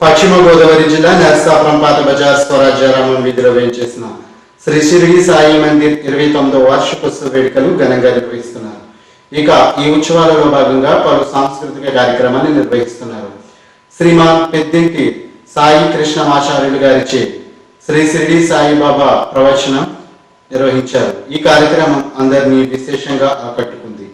పశ్చిమ గోదావరి జిల్లా నరసాపురం పాత బజార్ స్వరాజ్యారామం వీధిలో వేయించేసిన శ్రీ షిరిడి సాయి మందిర్ 29వ వార్షికోత్సవ వేడుకలు ఘనంగా నిర్వహిస్తున్నారు. ఇక ఈ ఉత్సవాలలో భాగంగా పలు సాంస్కృతిక కార్యక్రమాన్ని నిర్వహిస్తున్నారు. శ్రీమాన్ పెద్దింటి సాయి కృష్ణమాచార్యులు గారిచే శ్రీ షిరిడి సాయిబాబా ప్రవచనం నిర్వహించారు. ఈ కార్యక్రమం అందరినీ విశేషంగా ఆకట్టుకుంది.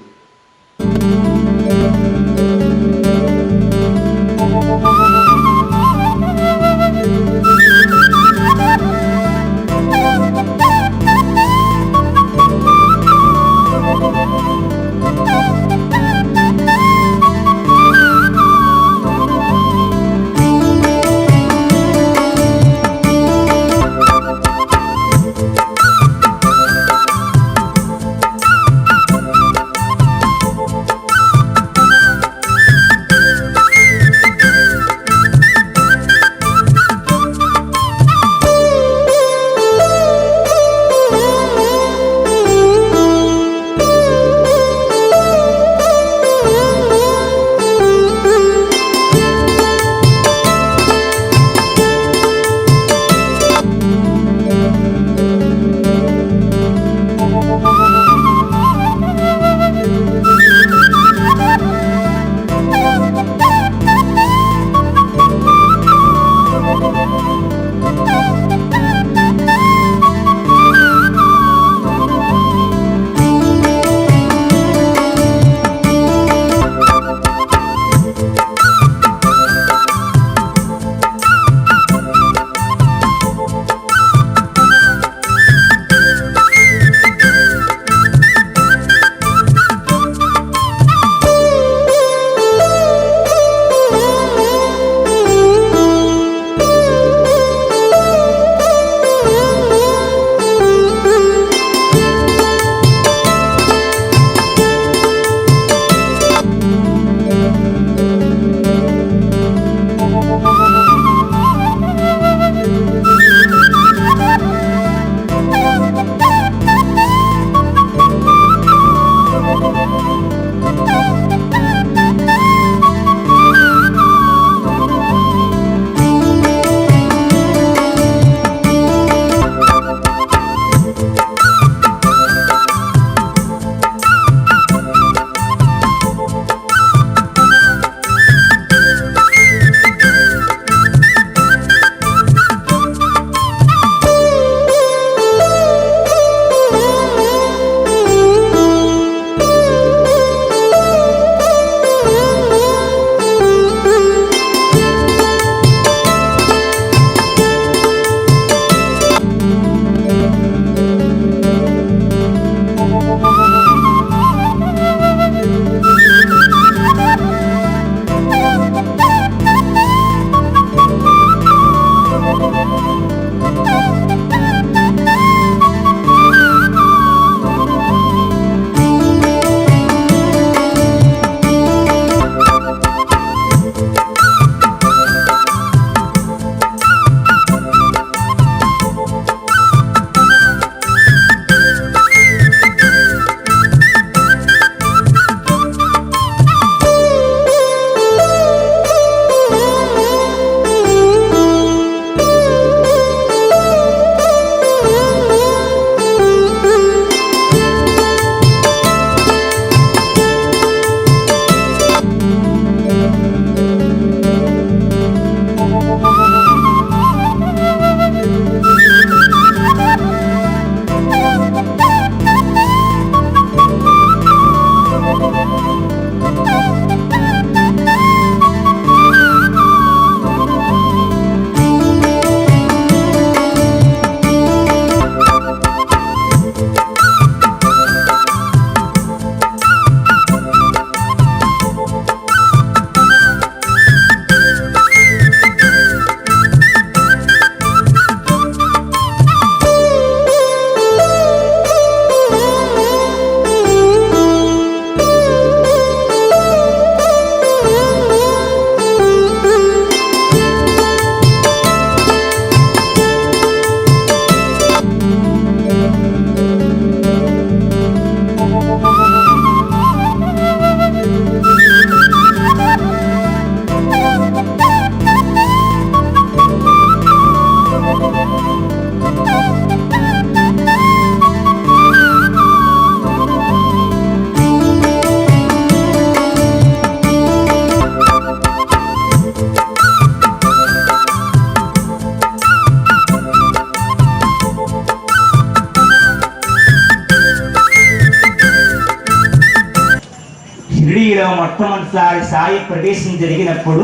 షిరిడీలో మొట్టమొదటిసారి సాయి ప్రవేశం జరిగినప్పుడు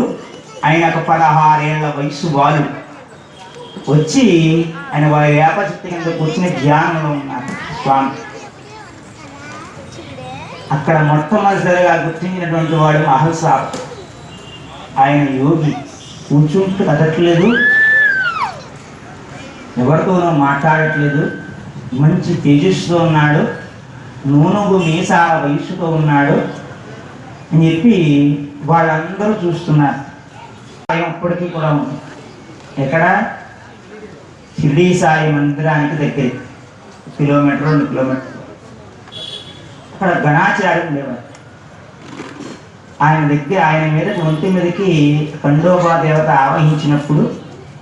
ఆయన ఒక 16 ఏళ్ల వయసు బాలుడు వచ్చి ఆయన వేప చెట్టు కింద కూర్చుని ధ్యానంలో ఉన్నారు స్వామి. అక్కడ మొట్టమొదటిసారిగా గుర్తించినటువంటి వాడు మహల్సాబ్. ఆయన యోగి, కూర్చుంటూ కదట్లేదు, ఎవరితోనూ మాట్లాడట్లేదు, మంచి తేజస్సుతో ఉన్నాడు, నూనెగు మీసాల వయసుతో ఉన్నాడు అని చెప్పి వాళ్ళందరూ చూస్తున్నారు. ఆయన ఇప్పటికీ కూడా ఉంది. ఎక్కడ? షిరిడీ సాయి మందిరానికి దగ్గర 1 కిలోమీటర్ 2 కిలోమీటర్లు. అక్కడ గణాచార్యం ఉండేవారు. ఆయన దగ్గర ఆయన మీద ఒంటి మీదకి ఖండోబా దేవత ఆవహించినప్పుడు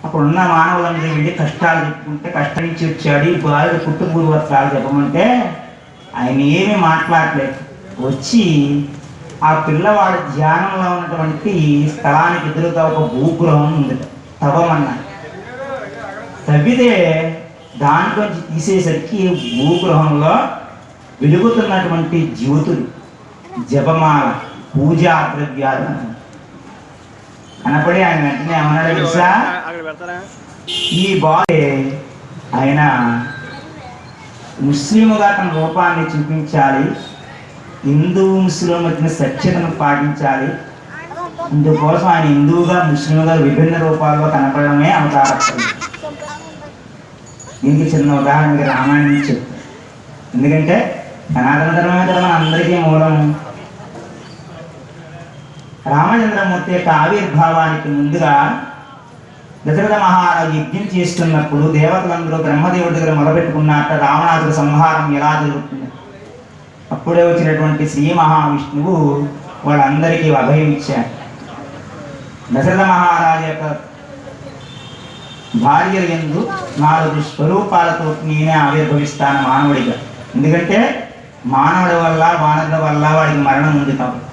అప్పుడున్న మానవులందరూ వెళ్ళి కష్టాలు చెప్పుకుంటే కష్టం నుంచి వచ్చాడు, ఈ బాలుడు పుట్టుపూర్వత్రాలు చెప్పమంటే ఆయన ఏమీ మాట్లాడలేదు. వచ్చి ఆ పిల్లవాడు ధ్యానంలో ఉన్నటువంటి స్థలానికి ఎదురుగా ఒక భూగృహం ఉంది, తవ్వమన్నారు. తవ్వితే దాంట్లోంచి తీసేసరికి భూగృహంలో వెలుగుతున్నటువంటి జ్యోతులు, జపమాల, పూజా ద్రవ్యాలు కనపడి ఆయన వెంటనే ఏమన్నాడు తెలుసా? ఈ బాలే ఆయన ముస్లింగా తన రూపాన్ని చూపించాలి, హిందూ ముస్లిం మధ్య సఖ్యతను పాటించాలి, ఇందుకోసం ఆయన హిందువుగా ముస్లింగా విభిన్న రూపాల్లో కనపడమే అవతారం. దీనికి చిన్న ఉదాహరణకి రామాయణం నుంచి చెప్తాను. ఎందుకంటే సనాతన ధర్మమే కదా మన అందరికీ మూలం. రామచంద్రమూర్తి యొక్క ఆవిర్భావానికి ముందుగా దశరథ మహారాజు యజ్ఞం చేస్తున్నప్పుడు దేవతలందరూ బ్రహ్మదేవుడి దగ్గర మొదలుపెట్టుకున్నట్ట రావణాసుర సంహారం ఎలా జరుగుతుంది. అప్పుడే వచ్చినటువంటి శ్రీ మహావిష్ణువు వాళ్ళందరికీ అభయం ఇచ్చారు. దశరథ మహారాజు యొక్క భార్య యందు 4 స్వరూపాలతో నేనే ఆవిర్భవిస్తాను మానవుడిగా. ఎందుకంటే మానవుడి వల్ల వానరుల వల్ల వాడికి మరణం ఉంది కాబట్టి.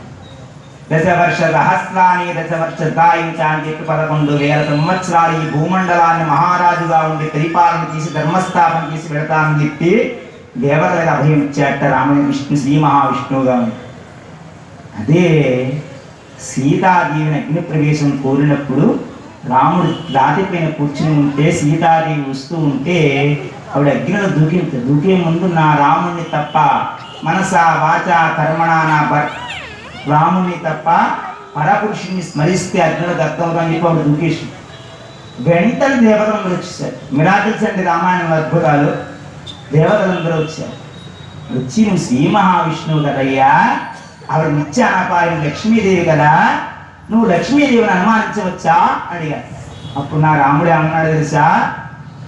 దశవర్ష సహస్రాన్ని దశవర్షాయుచ అని చెప్పి 11,000 సంవత్సరాలు ఈ భూమండలాన్ని మహారాజుగా ఉండి పరిపాలన చేసి ధర్మస్థాపన చేసి పెడతానని చెప్పి దేవతలకు అభయం ఇచ్చాట విష్ణు శ్రీ మహావిష్ణువుగా ఉంది. అదే సీతాదేవిని అగ్ని ప్రవేశం కోరినప్పుడు రాముడు రాతిపైన కూర్చుని ఉంటే సీతాదేవి వస్తూ ఉంటే ఆవిడ అగ్నిలో దూకే ముందు నా రాముణ్ణి తప్ప మనస వాచ కర్మణ నా రాముణ్ణి తప్ప పరపురుషుని స్మరిస్తే అగ్నిలో దత్తవుతాని చెప్పి ఆవిడ దూకేసి వెంటనే దేవతలందరూ వచ్చేసారు. మిరాకిల్స్ అంటే రామాయణంలో అద్భుతాలు. దేవతలందరూ వచ్చారు. వచ్చి నువ్వు శ్రీ మహావిష్ణువు కదయ్యా, ఆవిడ నిత్యానపాయం లక్ష్మీదేవి కదా, నువ్వు లక్ష్మీదేవిని అనుమానించవచ్చా అడిగారు. అప్పుడు నా రాముడు ఏమన్నాడు తెలుసా?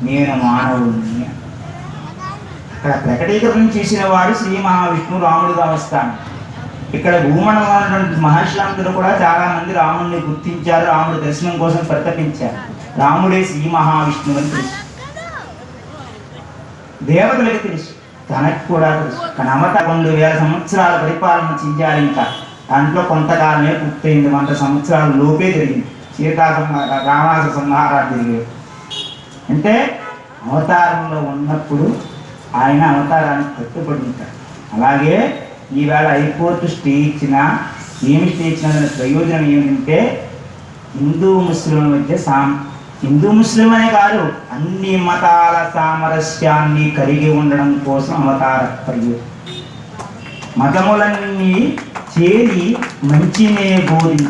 నేను మానవుడిని. అక్కడ ప్రకటీకరణ చేసిన వాడు శ్రీ మహావిష్ణువు రాముడుగా వస్తాను. ఇక్కడ భూమండలంలో ఉన్నటువంటి మహర్షులందరూ కూడా చాలా మంది రాముడిని గుర్తించారు, రాముడి దర్శనం కోసం ప్రతపించారు. రాముడే శ్రీ మహావిష్ణువు అని తెలుసు, దేవతలకు తెలుసు, తనకు కూడా తెలుసు. తన అవత 2,000 సంవత్సరాల పరిపాలన చెయ్యాలి. ఇంకా దాంట్లో కొంతకాలమే పూర్తయింది, 100 సంవత్సరాల లోపే జరిగింది. రావణాసుర సంహారాలు జరిగేవి. అంటే అవతారంలో ఉన్నప్పుడు ఆయన అవతారానికి కట్టుబడి ఉంటాడు. అలాగే ఈవేళ హైకోర్టు స్టే ఇచ్చినా ఏమి స్టే ఇచ్చినా దాని ప్రయోజనం ఏమిటంటే హిందూ ముస్లింల మధ్య హిందూ ముస్లిం అనే కాదు, అన్ని మతాల సామరస్యాన్ని కలిగి ఉండడం కోసం అవతార ప్రయోజనం. మతములన్నీ చేరి మంచినే బోధి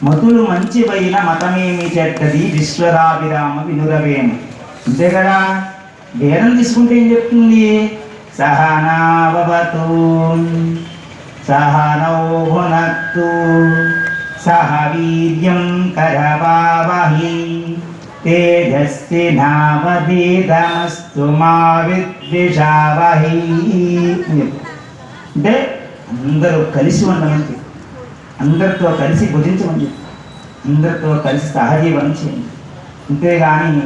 మతులు మంచివైన మతమేమి చెడ్డది విశ్వరాభిరామ వినురవేమ. అంతే కదా. వేదం తీసుకుంటే ఏం చెప్తుంది? సహనావతు సహనౌ భునక్తు సహ వీర్యం కరవావహి తేజస్వి నావధీతమస్తు మా విద్విషావహి. అంటే అందరూ కలిసి ఉండమని, అందరితో కలిసి భుజించమని, అందరితో కలిసి సహజీవనం చేయండి. అంతేగాని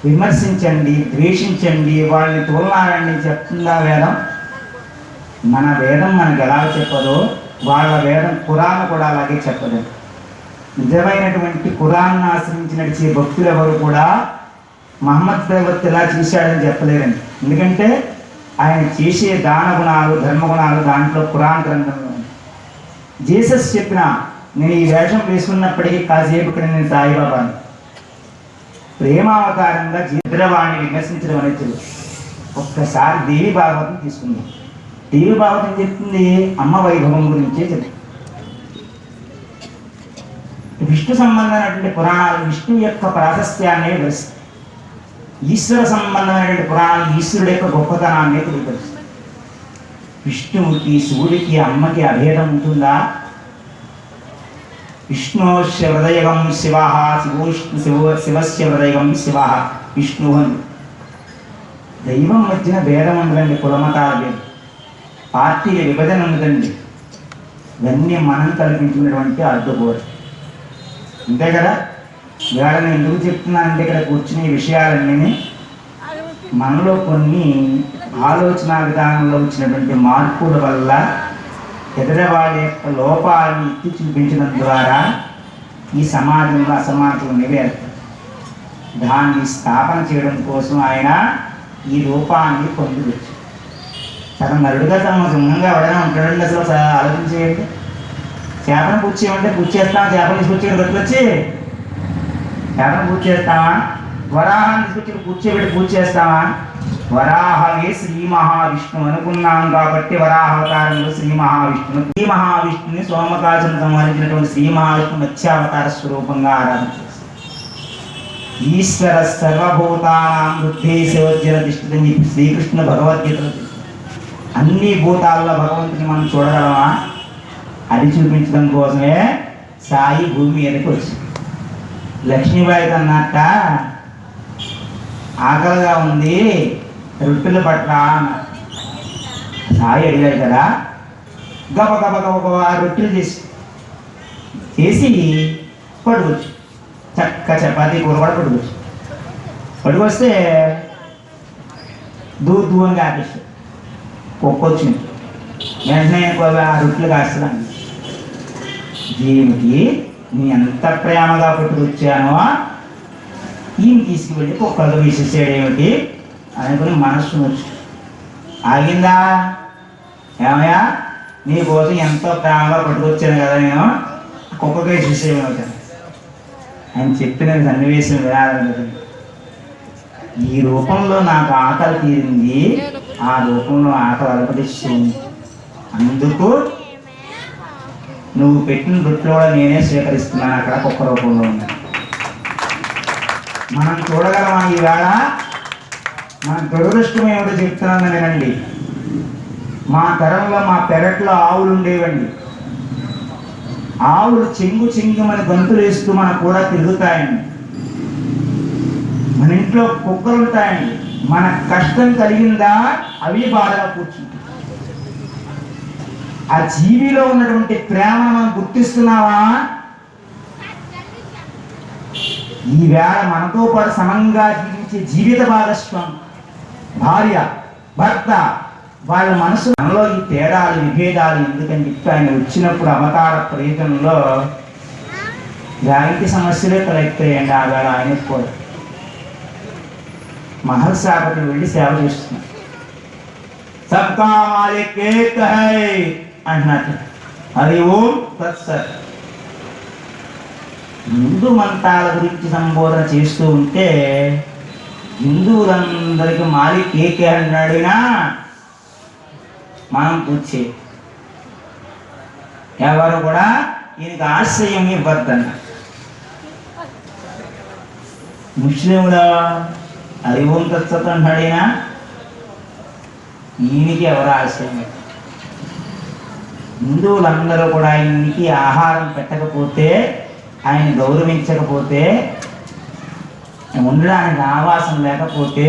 విమర్శించండి, ద్వేషించండి, వాళ్ళని తోలనాడండి చెప్తుందా వేదం? మన వేదం మనకు ఎలా చెప్పదో వాళ్ళ వేదం ఖురాన్ కూడా అలాగే చెప్పదు. నిజమైనటువంటి ఖురాన్ను ఆశ్రయించి నడిచే భక్తులు ఎవరు కూడా మహమ్మద్ ప్రవక్త ఎలా చేశాడని చెప్పలేరండి. ఎందుకంటే ఆయన చేసే దాన గుణాలు ధర్మ గుణాలు దాంట్లో ఖురాన్ గ్రంథంలో. జీసస్ చెప్పిన, నేను ఈ వేషం వేసుకున్నప్పటికీ కాసేపు ఇక్కడ నేను సాయిబాబాని ప్రేమావతారంగా జీద్రవాణి విమర్శించడం అనేది తెలుసు. ఒక్కసారి దేవి భాగవతం తీసుకుందాం. దేవి భాగవతం చెప్తుంది అమ్మ వైభవం గురించే చెప్తుంది. విష్ణు సంబంధమైనటువంటి పురాణాలు విష్ణు యొక్క ప్రాశస్త్యాన్ని వివరిస్తాయి. ఈశ్వర సంబంధమైనటువంటి పురాణాలు ఈశ్వరుడు యొక్క గొప్పతనాన్ని తెలియపరుస్తాయి. విష్ణువుకి శివుడికి అమ్మకి అభేదం ఉంటుందా? విష్ణోశ్య హృదయగం శివ, శివస్య హృదయగం శివ. విష్ణు అని దైవం మధ్యన భేదం ఉండదండి, కులమతాల భేదం, పార్టీల విభజన ఉండదండి. ఇవన్నీ మనం కల్పించినటువంటి అడ్డుకోరు, అంతే కదా. ఇవాళ నేను ఎందుకు చెప్తున్నానంటే ఇక్కడ కూర్చునే విషయాలన్నీ మనలో కొన్ని ఆలోచన విధానంలో వచ్చినటువంటి మార్పుల వల్ల ఎదురవాళ్ళ యొక్క లోపాలను ఎత్తి చూపించడం ద్వారా ఈ సమాజంలో అసమానతలు నెరవేరుతాయి. దాన్ని స్థాపన చేయడం కోసం ఆయన ఈ రూపాన్ని పొందువచ్చు. సగం నరుడుగా తమ సున్నంగా ఎవడైనా ఉంటాడండి. అసలు ఆలోచించేయండి. చేపను పూజ చేయమంటే పూజ చేస్తామా? చేపలు తీసుకొచ్చి వచ్చి చేపను పూజ చేస్తామా? వరాహాన్ని తీసుకొచ్చి కూర్చోబెట్టి పూజ చేస్తామా? వరాహమే శ్రీ మహావిష్ణువు అనుకున్నాం కాబట్టి వరాహావతారంలో శ్రీ మహావిష్ణుని సోమకాశం సంహరించినటువంటి శ్రీ మహావిష్ణు మత్స్యావతార స్వరూపంగా ఆరాధించారు. ఈశ్వర సర్వభూతానాం బుద్ధేశోజ్జల తిష్టని చెప్పి శ్రీకృష్ణ భగవద్గీతలో అన్ని భూతాల్లో భగవంతుని మనం చూడగలమా? అది చూపించడం కోసమే సాయి భూమి మీదకి వచ్చింది. లక్ష్మీబాయి అన్నట్ట ఆకలిగా ఉంది, రొట్టెలు పట్ల సాయి అడిగాడు కదా. గబ గబ గబ గబ రొట్టెలు చేసి పడుకోవచ్చు. చక్క చపాతీ కూర కూడా పడుకొస్తే దూరంగా ఆపేస్తాడు. కుక్క వచ్చింది, వెంటనే ఆ రొట్టెలు కాస్తున్నాను. దీనికి నీ ఎంత ప్రేమగా పట్టుకొచ్చానో ఈయన తీసుకువెళ్ళి కుక్కలు వేసేసాడు ఏమిటి అనుకుని మనస్సు వచ్చి ఆగిందా? ఏమయ్యా, నీ కోసం ఎంతో ప్రేమగా పట్టుకొచ్చాను కదా నేను, కుక్కగా వేసేసేమవుతాను ఆయన చెప్పిన సన్నివేశం వినాలని కదా. ఈ రూపంలో నాకు ఆకలి తీరింది, ఆ రూపంలో ఆకలి అలపడిస్తుంది, అందుకు నువ్వు పెట్టిన రొట్టెలు కూడా నేనే స్వీకరిస్తున్నాను. అక్కడ కుక్క రూపంలో ఉన్నాను. మనం చూడగలమా? ఈవేళ మన దురదృష్టం ఏమిటో చెప్తున్నాను వినండి. మా తరంలో మా పెరట్లో ఆవులు ఉండేవండి. ఆవులు చెంగుమని గంతులు వేస్తూ మన కూడా తిరుగుతాయండి. మన ఇంట్లో కుక్కలు ఉంటాయండి. మన కష్టం కలిగిందా అవి బాధగా కూర్చుంటాయి. ఆ జీవిలో ఉన్నటువంటి ప్రేమ మనం గుర్తిస్తున్నావా? ఈవేళ మనతో పాటు సమంగా జీవించే జీవిత భాగస్వామి భార్య భర్త వాళ్ళ మనసు మనలో ఈ తేడాలు విభేదాలు ఎందుకని చెప్పి ఆయన వచ్చినప్పుడు అవతార ప్రయత్నంలో జాయింటి సమస్యలే తలెత్తాయండి. ఆ వేళ ఆయనకు కూడా మహర్షాపతి వెళ్ళి సేవ చేస్తున్నారు. సబ్కా మాలిక్ ఏక్ హై అన్నట్టు. హరి ఓం తత్సత్. హిందూ మంత్రాల గురించి సంబోధన చేస్తూ ఉంటే హిందువులందరికీ మాలిక్ ఏకే అన్నాడినా మనం పూర్తి ఎవరు కూడా ఈయనకి ఆశ్రయం ఇవ్వద్దన్న. ముస్లింల హరి ఓం తత్సత్ అన్నాడినా ఈయనకి ఎవరు ఆశ్రయం? హిందువులందరూ కూడా ఆయనకి ఆహారం పెట్టకపోతే, ఆయన గౌరవించకపోతే, ఉండడానికి ఆవాసం లేకపోతే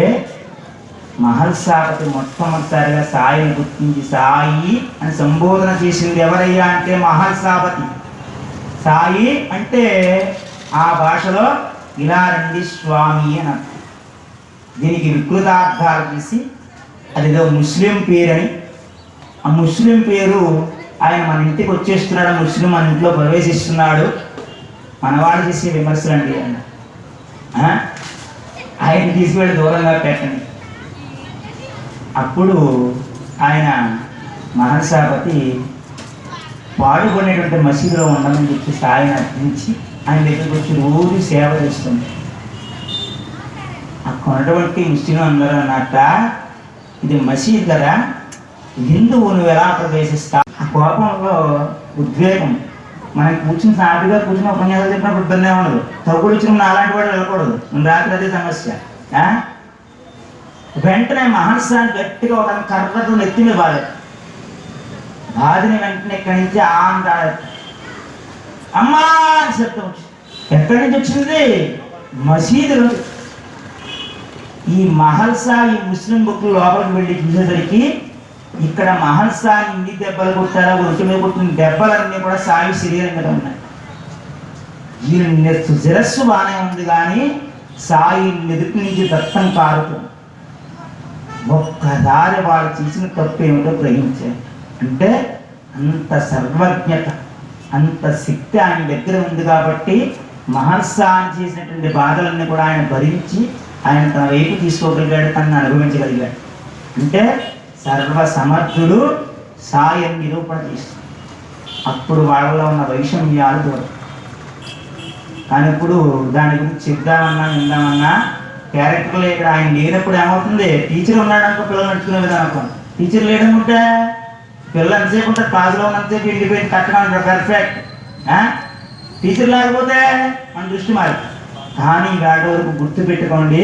మహర్షాపతి మొట్టమొదటిసారిగా సాయిని గుర్తించి సాయి అని సంబోధన చేసింది ఎవరయ్యా అంటే మహర్షాపతి. సాయి అంటే ఆ భాషలో ఇలా రండి స్వామి అని అర్థం. దీనికి వికృతార్థాలు తీసి అదేదో ముస్లిం పేరని, ఆ ముస్లిం పేరు ఆయన మన ఇంటికి వచ్చేస్తున్నాడు, ముస్లిం మన ఇంట్లో ప్రవేశిస్తున్నాడు, మనవాడు చేసే విమర్శలు అండి అన్న. ఆయన తీసుకువెళ్ళి దూరంగా పెట్టండి. అప్పుడు ఆయన మహర్షాపతి పాడుపడినటువంటి మసీదులో ఉండమని చెప్పి సాయిని అర్థించి ఆయన దగ్గరికి వచ్చి రోజు సేవ చేస్తుంది. అక్కడ ఉన్నటువంటి ముస్లిం అందరూ అన్నట్ట, ఇది మసీద్ కదా, హిందువు నువ్వు ఎలా ప్రవేశిస్తా? ఆ కోపంలో ఉద్వేగం. మనకి కూర్చుని సాటిగా కూర్చుని ఉపన్యాసాలు చెప్పినప్పుడు ఇబ్బంది ఉండదు. తగ్గుడు వచ్చిన అలాంటి వాడు వెళ్ళకూడదు. రాత్రి అదే సమస్య. వెంటనే మహర్షాన్ని గట్టిగా ఒక కర్రతో నెత్తి మీద బాధిని వెంటనే ఇక్కడి నుంచి అంటాడు, అమ్మా అని శబ్దం వచ్చింది. ఎక్కడి నుంచి వచ్చింది? మసీదులో. ఈ మహల్సా ఈ ముస్లిం బుక్ లోపలికి వెళ్ళి చూసేసరికి ఇక్కడ మహల్సాని ఇన్ని దెబ్బలు కొట్టారా, ఒంటి మీద కొట్టిన దెబ్బలన్నీ కూడా సాయి శరీరం మీద ఉన్నాయి. ఈయన శిరస్సు బాగానే ఉంది కానీ సాయి మెదుటి నుంచి రక్తం కారుతుంది. ఒక్కసారి వాళ్ళు చేసిన తప్పు ఏమిటో గ్రహించారు. అంటే అంత సర్వజ్ఞత, అంత శక్తి ఆయన దగ్గర ఉంది కాబట్టి మహర్షి చేసినటువంటి బాధలన్నీ కూడా ఆయన భరించి ఆయన తన వైపు తీసుకోగలిగాడు, తనను అనుభవించగలిగాడు. అంటే సర్వ సమర్థుడు సాయం నిరూపణ చేస్తుంది. అప్పుడు వాళ్ళలో ఉన్న వైషమ్యాలు దూరం. కానీ ఇప్పుడు దాని గురించి చెప్దామన్నా విందామన్నా క్యారెక్టర్లు ఇక్కడ ఆయన లేనప్పుడు ఏమవుతుంది? టీచర్ ఉన్నాడు అనుకో, పిల్లలు నడుచుకునే విధానం అనుకోండి. టీచర్ లేదనుకుంటే పిల్లలు ఎంతసేపు ఉంటారు, క్లాసులో ఉన్నంతసేపు ఇండిపెండెంట్ కరెక్ట్గా ఉంటారు, పర్ఫెక్ట్. టీచర్ లేకపోతే మన దృష్టి మారి. కానీ వాటి వరకు గుర్తు పెట్టుకోండి,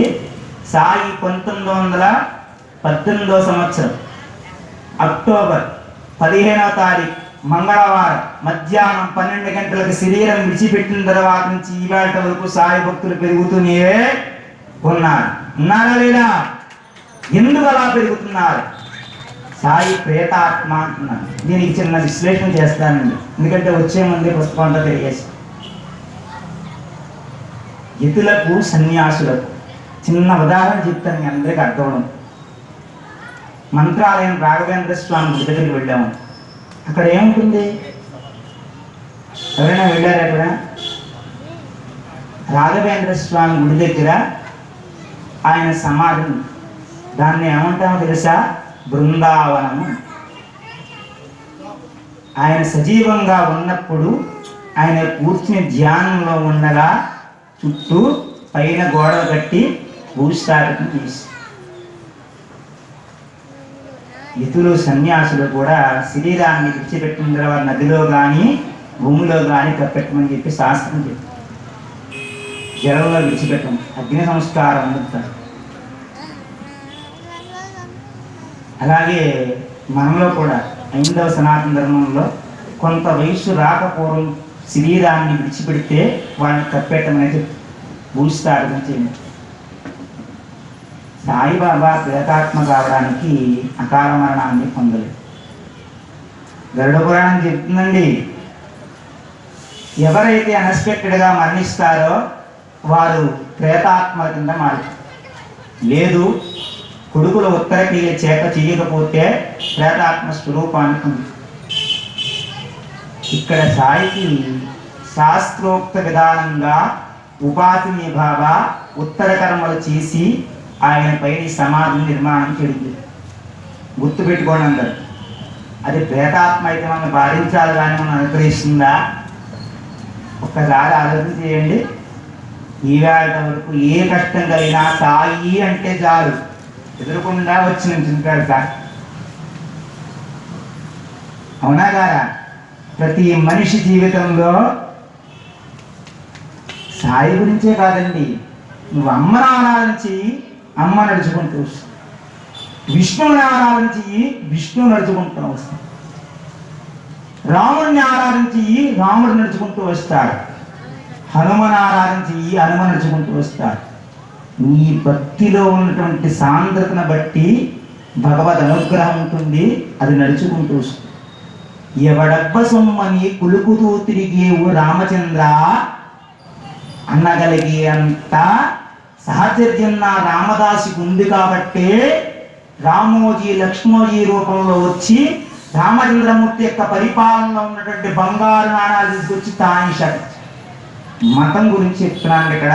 సాయి 1918వ సంవత్సరం అక్టోబర్ 15వ తారీఖు మంగళవారం మధ్యాహ్నం 12 గంటలకు శరీరం విడిచిపెట్టిన తర్వాత నుంచి ఈవేళ వరకు సాయి భక్తులు పెరుగుతూనే ఉన్నారు. ఉన్నారా లేదా? ఎందుకు అలా పెరుగుతున్నారు? సాయి ప్రేతాత్మ అంటున్నారు. దీనికి చిన్న విశ్లేషణ చేస్తానండి, ఎందుకంటే వచ్చే ముందే పుస్తకం అంతా తెలియజేసి. యతులకు సన్యాసులకు చిన్న ఉదాహరణ చెప్తాను, మీ అందరికీ అర్థం. మంత్రాలయం రాఘవేంద్ర స్వామి గుడి దగ్గరికి వెళ్ళాము. అక్కడ ఏముంటుంది? ఎవరైనా వెళ్ళారా? అక్కడ రాఘవేంద్ర స్వామి గుడి దగ్గర ఆయన సమాధి, దాన్ని ఏమంటామో తెలుసా? బృందావనము. ఆయన సజీవంగా ఉన్నప్పుడు ఆయన కూర్చుని ధ్యానంలో ఉండగా చుట్టూ పైన గోడ కట్టి భూస్థాపితం చేసి, యతులు సన్యాసులు కూడా శరీరాన్ని విడిచిపెట్టిన తర్వాత నదిలో కానీ భూమిలో కానీ కప్పెట్టమని చెప్పి శాస్త్రం చెప్తుంది. జలంలో విడిచిపెట్టం, అగ్ని సంస్కారం అందుతారు. అలాగే మనలో కూడా ఐదవ సనాతన ధర్మంలో కొంత వయస్సు రాకపోవడం శరీరాన్ని విడిచిపెడితే వాళ్ళని కప్పెట్టమనేది భూస్థాపితం చేయండి. సాయిబాబా ప్రేతాత్మ కావడానికి అకాల మరణాన్ని పొందలేదు. గరుడ పురాణం చెప్తుందండి, ఎవరైతే అన్ఎక్స్పెక్టెడ్గా మరణిస్తారో వారు ప్రేతాత్మ కింద మారుతారు. లేదు, కొడుకుల ఉత్తర క్రియ చేత చేయకపోతే ప్రేతాత్మ స్వరూపాన్ని పొందుతారు. ఇక్కడ సాయికి శాస్త్రోక్త విధానంగా ఉపాధిని భావ ఉత్తర కర్మలు చేసి ఆయన పైన సమాధిని నిర్మాణం చేయలేదు. గుర్తుపెట్టుకోండి అందరు. అది ప్రేతాత్మ అయితే మనం భారించాలి కానీ మనం అనుగ్రహిస్తుందా? ఒక్కసారి ఆలోచన చేయండి. ఈవేళ వరకు ఏ కష్టం కలిగినా సాయి అంటే చాలు ఎదురకుండా వచ్చి నుంచుంటాడు సార్. అవునా కాదా? ప్రతి మనిషి జీవితంలో సాయి గురించే కాదండి, నువ్వు అమ్మను ఆరాధించి అమ్మ నడుచుకుంటూ వస్తావు, విష్ణువుని ఆరాధించి విష్ణువు నడుచుకుంటూ వస్తాడు, రాముడిని ఆరాధించి రాముడు నడుచుకుంటూ వస్తాడు, హనుమని ఆరాధించి హనుమ నడుచుకుంటూ వస్తాడు. నీ భక్తిలో ఉన్నటువంటి సాంద్రతను బట్టి భగవద్ అనుగ్రహం ఉంటుంది, అది నడుచుకుంటూ వస్తుంది. ఎవడబ్బ సొమ్మని కులుకుతూ తిరిగేవు రామచంద్ర అనగలిగే అంత సహచర్యం నా రామదాసికి ఉంది కాబట్టే రామోజీ లక్ష్మోజీ రూపంలో వచ్చి రామచంద్రమూర్తి యొక్క పరిపాలనలో ఉన్నటువంటి బంగారు నాణాలు తీసుకొచ్చి తానిష మతం గురించి చెప్తున్నాను. ఇక్కడ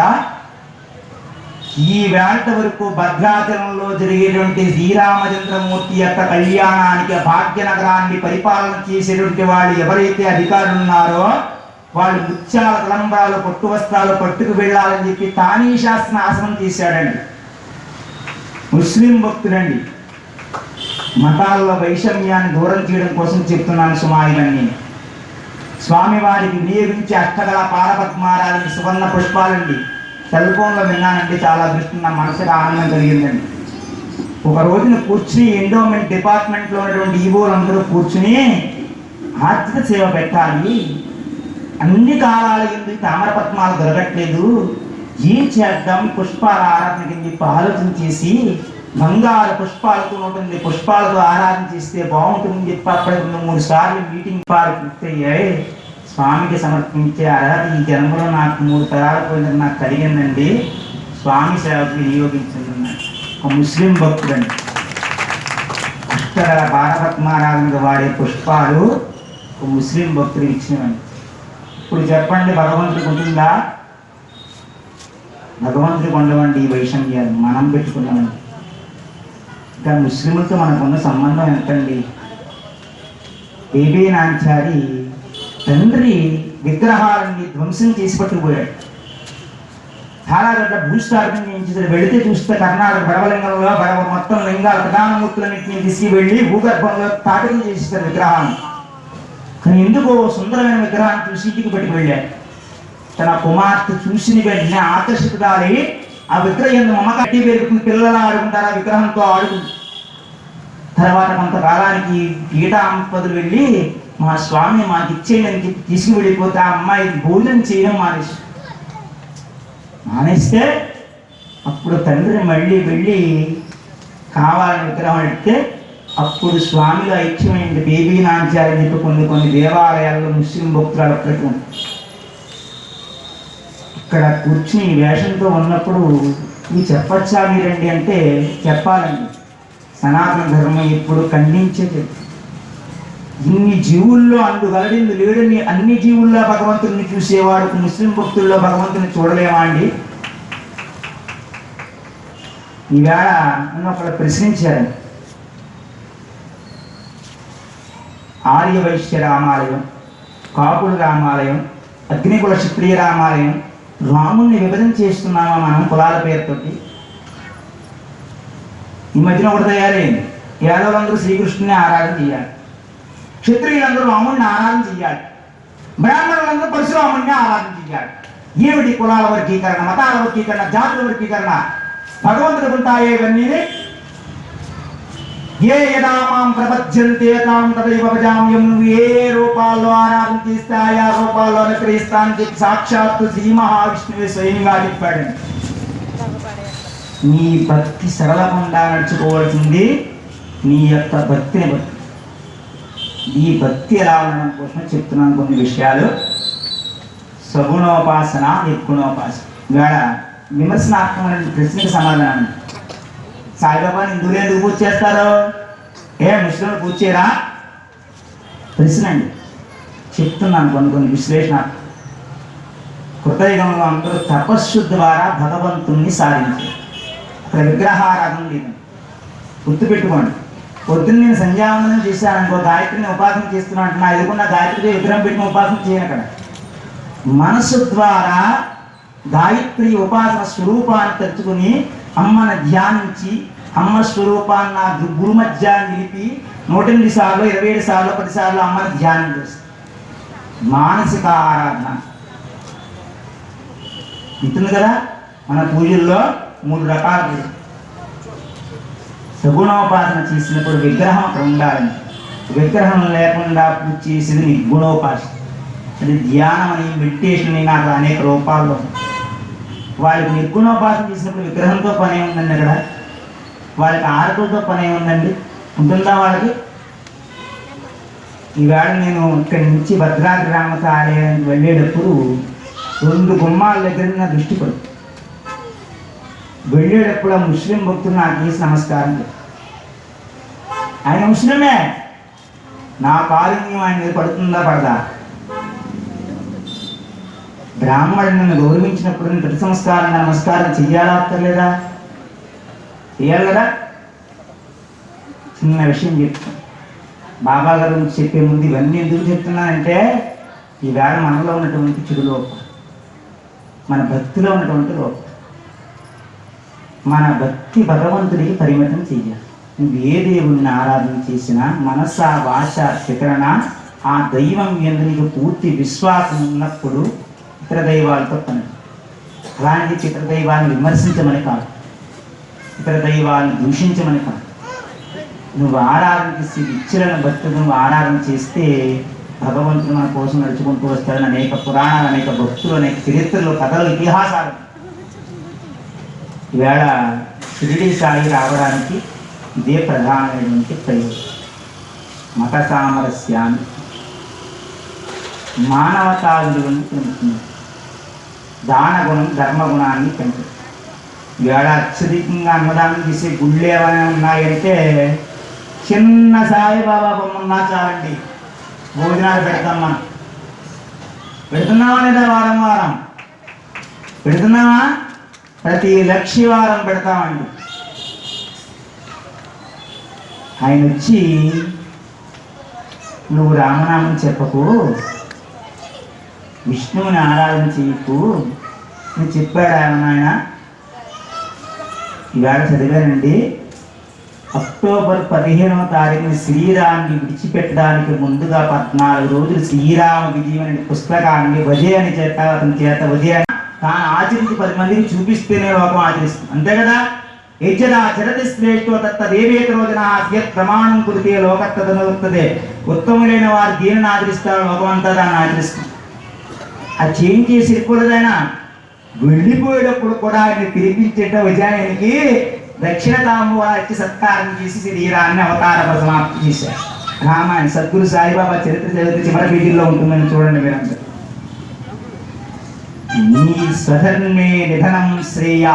ఈ వేళ వరకు భద్రాచలంలో జరిగేటువంటి శ్రీరామచంద్రమూర్తి యొక్క కళ్యాణానికి భాగ్యనగరాన్ని పరిపాలన చేసేటువంటి వాళ్ళు ఎవరైతే అధికారులు ఉన్నారో వాళ్ళు ముత్యాల తలంబ్రాలు పట్టు వస్త్రాలు పట్టుకు వెళ్ళాలని చెప్పి తానీ శాస్త్ర ఆసనం చేశాడండి. ముస్లిం భక్తులండి. మతాల్లో వైషమ్యాన్ని దూరం చేయడం కోసం చెప్తున్నాను సుమాయిలన్నీ. స్వామివారికి వినియోగించి అష్టగల పాలపద్మారాలని సువర్ణ పుష్పాలండి. సెల్ ఫోన్లో విన్నానండి, చాలా దృష్టి నా మనసుకు ఆనందం కలిగిందండి. ఒక రోజున కూర్చుని ఎండోమెంట్ డిపార్ట్మెంట్లో ఉన్నటువంటి ఈవోలందరూ కూర్చుని ఆర్థిక సేవ పెట్టాలి, అన్ని కాలాల ఎందుకు తామర పద్మాలు దొరకట్లేదు, ఏం చేద్దాం, పుష్పాల ఆరాధనకి చెప్పి ఆలోచన చేసి బంగారు పుష్పాలతో ఉంటుంది, పుష్పాలతో ఆరాధన చేస్తే బాగుంటుందని చెప్పి అప్పటికి 2-3 సార్లు మీటింగ్ పూర్తయ్యాయి. స్వామికి సమర్పించే అర్హత ఈ జన్మలో నాకు 3 తరాలు పోయిందని నాకు కలిగిందండి, స్వామి సేవకు వినియోగించింది. ఒక ముస్లిం భక్తుడండి. అష్టగల పారపద్మారాధనకు వాడే పుష్పాలు ఒక ముస్లిం భక్తుడు ఇచ్చినవండి. ఇప్పుడు చెప్పండి, భగవంతుడికి ఉంటుందా? భగవంతుడికి ఉండవండి ఈ వైషమ్యాలు, మనం పెట్టుకున్నామండి. ఇంకా ముస్లింలతో మనకున్న సంబంధం ఎంతండి. బేబీ నాంచారి తండ్రి విగ్రహాలని ధ్వంసం చేసి పట్టుకుపోయాడు. చాలా గట్ల భూస్థాపన చేయించారు. వెళితే చూస్తే కర్ణాటక బడవలింగంలో మొత్తం లింగాల ప్రధాన మూర్తులన్నింటినీ తీసుకువెళ్ళి భూగర్భంలో తాటకం చేసిస్తారు విగ్రహాన్ని. కానీ ఎందుకో సుందరమైన విగ్రహాన్ని చూసి ఇంటికి పెట్టి వెళ్ళాడు. తన కుమార్తె చూసిన వెంటనే ఆకర్షితురాలి ఆ విగ్రహం మమ్మ కట్టి పెరుగుతుంది, పిల్లలు ఆడుకుంటారు ఆ విగ్రహంతో ఆడుకుంది. తర్వాత కొంతకాలానికి పీఠాంపదులు వెళ్ళి మా స్వామి మాకు ఇచ్చేయండి అని చెప్పి తీసుకువెళ్ళిపోతే ఆ అమ్మాయి భోజనం చేయడం మానేస్తే అప్పుడు తండ్రి మళ్ళీ వెళ్ళి కావాలని విగ్రహం అడిగితే అప్పుడు స్వామిలో ఐక్యమైంది. బేబీ నాంచారని చెప్పి కొన్ని దేవాలయాల్లో ముస్లిం భక్తులు అక్కడికి ఇక్కడ కూర్చుని వేషంతో ఉన్నప్పుడు ఇవి చెప్పచ్చా మీరండి అంటే చెప్పాలండి. సనాతన ధర్మం ఎప్పుడు ఖండించేది. ఇన్ని జీవుల్లో అందుగలడింది లేడని అన్ని జీవుల్లో భగవంతుడిని చూసేవాడు ముస్లిం భక్తుల్లో భగవంతుని చూడలేమా అండి? ఈవేళ నన్ను ఒకళ్ళు ప్రశ్నించారు. ఆర్యవైశ్య రామాలయం, కాపుల రామాలయం, అగ్నికుల క్షత్రియ రామాలయం, రాముణ్ణి విభజన చేస్తున్నామా మనం కులాల పేరుతోటి? ఈ మధ్యన ఒకటి తయారైంది. యాదవులందరూ శ్రీకృష్ణుని ఆరాధన చేయాలి, క్షత్రియులందరూ రాముడిని ఆరాధన చేయాలి, బ్రాహ్మణులందరూ పరశురాముడిని ఆరాధన చేయాలి. ఏమిటి కులాల వర్గీకరణ, మతాల వర్గీకరణ, జాతుల వర్గీకరణ? భగవంతుడు ఉంటాయే ఇవన్నీ. ఏ యదా మాం ప్రపద్యంతే తాం తదైవ భజామ్యం. ఏ రూపాల్లో ఆరాధన చేస్తే ఆయా రూపాల్లో అనుగ్రహిస్తానని చెప్పి సాక్షాత్తు శ్రీ మహావిష్ణువే స్వయంగా చెప్పాడండి. నీ భక్తి సరళకుండా నడుచుకోవాల్సింది నీ యొక్క భక్తిని బట్టి. ఈ భక్తి ఎలా ఉండడం కోసం చెప్తున్నాను కొన్ని విషయాలు. సగుణోపాసన, నిర్గుణోపాసన. ఇవాళ విమర్శనాత్మకమైన ప్రశ్నకు సమాధానం. సాయిబాబాని హిందువులు ఎందుకు పూజ చేస్తారు? ముస్లింలు పూజ చేయరా? ప్రశ్న అండి. చెప్తున్నాను కొన్ని విశ్లేషణ. కృతయుగంలో అందరూ తపస్సు ద్వారా భగవంతుణ్ణి సాధించారు. అక్కడ విగ్రహారాధన లేదు. గుర్తుపెట్టుకోండి. పొద్దున్న నేను సంధ్యావందనం చేశాను అనుకో, గాయత్రిని ఉపాసన చేస్తున్నాను అంటున్నా, ఎదుగున్న గాయత్రి విగ్రహం పెట్టిన ఉపాసన చేయను. అక్కడ మనసు ద్వారా గాయత్రి ఉపాసన స్వరూపాన్ని తెచ్చుకుని అమ్మను ధ్యానించి అమ్మ స్వరూపాన్ని నా గురు మధ్య నిలిపి 108 సార్లు, 27 సార్లు, 10 సార్లు అమ్మని ధ్యానం చేస్తాను. మానసిక ఆరాధన ఉంటుంది కదా. మన పూజల్లో 3 రకాలు. సగుణోపాసన చేసినప్పుడు విగ్రహం అక్కడ ఉండాలని, విగ్రహం లేకుండా పూజ చేసేది నిర్గుణోపాసన. అది ధ్యానం అని, మెడిటేషన్ అని నాకు అనేక రూపాల్లో. వాళ్ళకి నిర్గుణోపాసన చేసినప్పుడు విగ్రహంతో పని ఉందండి. అక్కడ వాళ్ళకి ఆరకులతో పని ఉందండి, ఉంటుందా వాళ్ళకి? ఈవేళ నేను ఇక్కడి నుంచి భద్రాద్రి రామత ఆలయానికి వెళ్ళేటప్పుడు 2 గుమ్మాల దగ్గర నా దృష్టి పడు. వెళ్ళేటప్పుడు ఆ ముస్లిం భక్తులు నాకు చేసి నమస్కారం. ఆయన ముస్లిమే, నా కారుణ్యం ఆయన మీద పడుతుందా పడదా? బ్రాహ్మణుని గౌరవించినప్పుడు నేను ప్రతి నమస్కారం చెయ్యాలా అక్కర్లేదా? చెయ్యాలి కదా. చిన్న విషయం చెప్తాను. బాబా గారు గురించి చెప్పే ముందు ఇవన్నీ ఎందుకు చెప్తున్నానంటే ఈవేళ మనలో ఉన్నటువంటి చెడు లోపం, మన భక్తిలో ఉన్నటువంటి లోపం. మన భక్తి భగవంతుడికి పరిమితం చెయ్యాలి. నువ్వు ఏ దేవుణ్ణి ఆరాధన చేసినా మనస వాచ శిఖరణ ఆ దైవం మీద నీకు పూర్తి విశ్వాసం ఉన్నప్పుడు ఇతర దైవాలతో పని. అలాంటి ఇతర దైవాన్ని విమర్శించమని కాదు, ఇతర దైవాన్ని దూషించమని కాదు. నువ్వు ఆరాధన చేసి ఇచ్చులను భక్తులు నువ్వు ఆరాధన చేస్తే భగవంతుడు మన కోసం నడుచుకుంటూ వస్తాడని అనేక పురాణాలు, అనేక భక్తులు, అనేక చరిత్రలు, కథలు, ఇతిహాసాలు. ఈవేళ షిరిడి సాయి రావడానికి ఇదే ప్రధానమైనటువంటి ప్రయోజనం. మత సామరస్యాన్ని, మానవతా విలువను పెంచుతుంది, దానగుణం ధర్మగుణాన్ని పెంచుతుంది. ఈవేళ అత్యధికంగా అన్నదానం చేసే గుళ్ళు ఏమైనా ఉన్నాయంటే చిన్న సాయిబాబా బొమ్మన్నా చాలండి, భోజనాలు పెడతాం. మనం పెడుతున్నావా లేదా? వారం వారం పెడుతున్నావా? ప్రతి లక్షవారం పెడతామండి. ఆయన వచ్చి నువ్వు రామనామం చెప్పకు, విష్ణువుని ఆరాధన చేయకు అని చెప్పాడు ఆయన. ఈవేళ చదివానండి, అక్టోబర్ 15వ తారీఖున శ్రీరాముని విడిచిపెట్టడానికి ముందుగా 14 రోజులు శ్రీరామ విజయం అనే పుస్తకాన్ని వజయని చేత అతని చేత వజయ తాను ఆచరించి 10 మందికి చూపిస్తేనే లోకం ఆచరిస్తుంది. అంతే కదా. యజ్జదా చరతి శ్రేష్ఠో తత్తదేవేత రోజున యత్ ప్రమాణం కురితే లోకత్తదనువర్తతే. ఉత్తములైన వారు దీనిని ఆచరిస్తారు, లోకం అంతా దాన్ని ఆచరిస్తుంది. అది చేంజ్ చేసి ఇరుకూడదైనా వెళ్ళిపోయేటప్పుడు కూడా ఆయన పిలిపించేట విజయానికి దక్షిణ తాంబూలాలు ఇచ్చి సత్కారం చేసి శ్రీరాన్ని అవతార సమాప్తి చేశారు. రామాయణ సద్గురు సాయిబాబా చరిత్ర చదివితే చివరి పేజీల్లో ఉంటుందని చూడండి మీరందరూ. నీ స్వధర్మే నిధనం శ్రేయ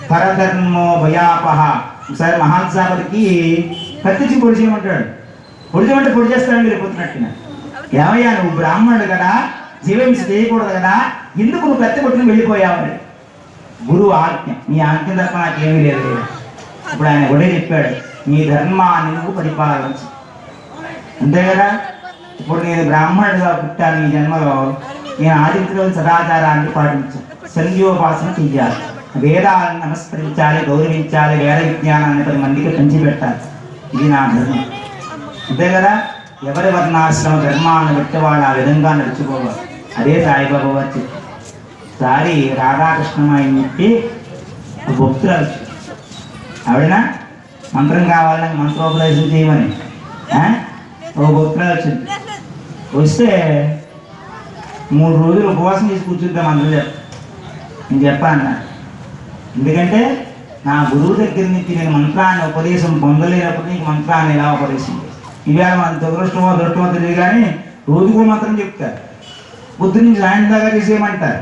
పరధర్మో భయాపహ. ఒకసారి మహాత్సాపరికి కత్తిచ్చి పొడి చేయమంటాడు. పొడి చేయమంటే పొడి చేస్తాడని మీరు పొద్దునట్టున. ఏమయ్యా నువ్వు బ్రాహ్మణుడు కదా, జీవహింస చేయకూడదు కదా, ఎందుకు నువ్వు కత్తి కొట్టుకుని వెళ్ళిపోయావు? గురువు ఆజ్ఞ, నీ ఆజ్ఞ తప్ప నాకేమీ లేదు. ఇప్పుడు ఆయన కూడా చెప్పాడు, నీ ధర్మాన్ని నువ్వు పరిపాలించు. అంతే కదా. ఇప్పుడు నేను బ్రాహ్మణుడిగా పుట్టాను, ఈ జన్మలో నేను ఆదిత్యలోని సదాచారాన్ని పాటించాను, సంధ్యోపాసన చెయ్యాలి, వేదాలను నమస్కరించాలి, గౌరవించాలి, వేద విజ్ఞానాన్ని 10 మందికి పంచిపెట్టాలి. ఇది నా ధర్మం. అంతే కదా. ఎవరి వర్ణాశ్రమ ధర్మాన్ని బట్టి వాళ్ళు ఆ విధంగా నడుచుకోవాలి. అదే సాయిబాబా వారు చెప్పారు. ఒకసారి రాధాకృష్ణమాయని చెప్పి భక్తురాలు ఆవిడనా మంత్రం కావాలని మంత్రోపదేశం చేయమని ఓ భక్తురాలు వచ్చింది. వస్తే 3 రోజులు ఉపవాసం చేసి కూర్చుంటాం అందరూ నేను చెప్పాను. ఎందుకంటే నా గురువు దగ్గర నుంచి నేను మంత్రాన్ని ఉపదేశం పొందలేనప్పుడు నీకు మంత్రాన్ని ఎలా ఉపదేశం చేస్తాను? ఇవాళ మన దురదృష్టమో దృష్టమో తెలియదు కానీ రోజుకో మంత్రం చెప్తారు, బుద్ధి నుంచి సాయం దాకా చేసేయమంటారు,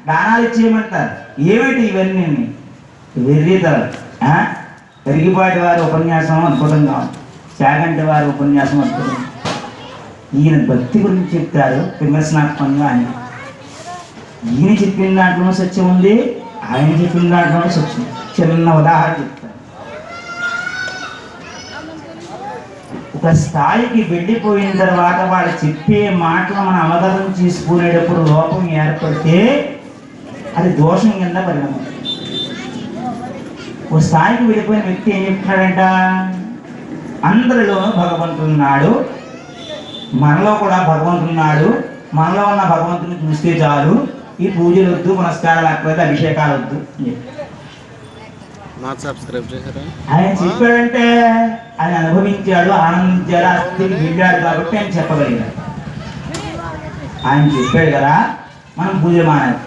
దానాలు ఇచ్చేయమంటారు. ఏమిటి ఇవన్నీ? వెర్రితలు. పెరిగిపాటి వారి ఉపన్యాసం అద్భుతంగా ఉంది, చాగంటి వారి ఉపన్యాసం అద్భుతంగా. ఈయన భక్తి గురించి చెప్తారు విమర్శనాత్మకంగా. ఆయన ఈయన చెప్పిన దాంట్లోనూ సత్యం ఉంది, ఆయన చెప్పిన దాంట్లోనూ సత్యం. చిన్న ఉదాహరణ చెప్తారు. ఒక స్థాయికి వెళ్ళిపోయిన తర్వాత వాళ్ళు చెప్పే మాటలు మనం అవగాహన చేసుకునేటప్పుడు లోపం ఏర్పడితే అది దోషం కింద పరిణామం. ఒక స్థాయికి వెళ్ళిపోయిన వ్యక్తి ఏం చెప్తున్నాడంట, అందరిలోనూ భగవంతుడున్నాడు, మనలో కూడా భగవంతుడున్నాడు, మనలో ఉన్న భగవంతుని చూస్తే చాలు, ఈ పూజలు వద్దు, పునస్కారాలు లేకపోతే అభిషేకాలు వద్దు. ఆయన చెప్పాడంటే ఆయన అనుభవించాడు, ఆనందించాడు, ఆ స్థితికి వెళ్ళాడు కాబట్టి ఆయన చెప్పగలిగాడు. ఆయన చెప్పాడు కదా మనం పూజ మానేది.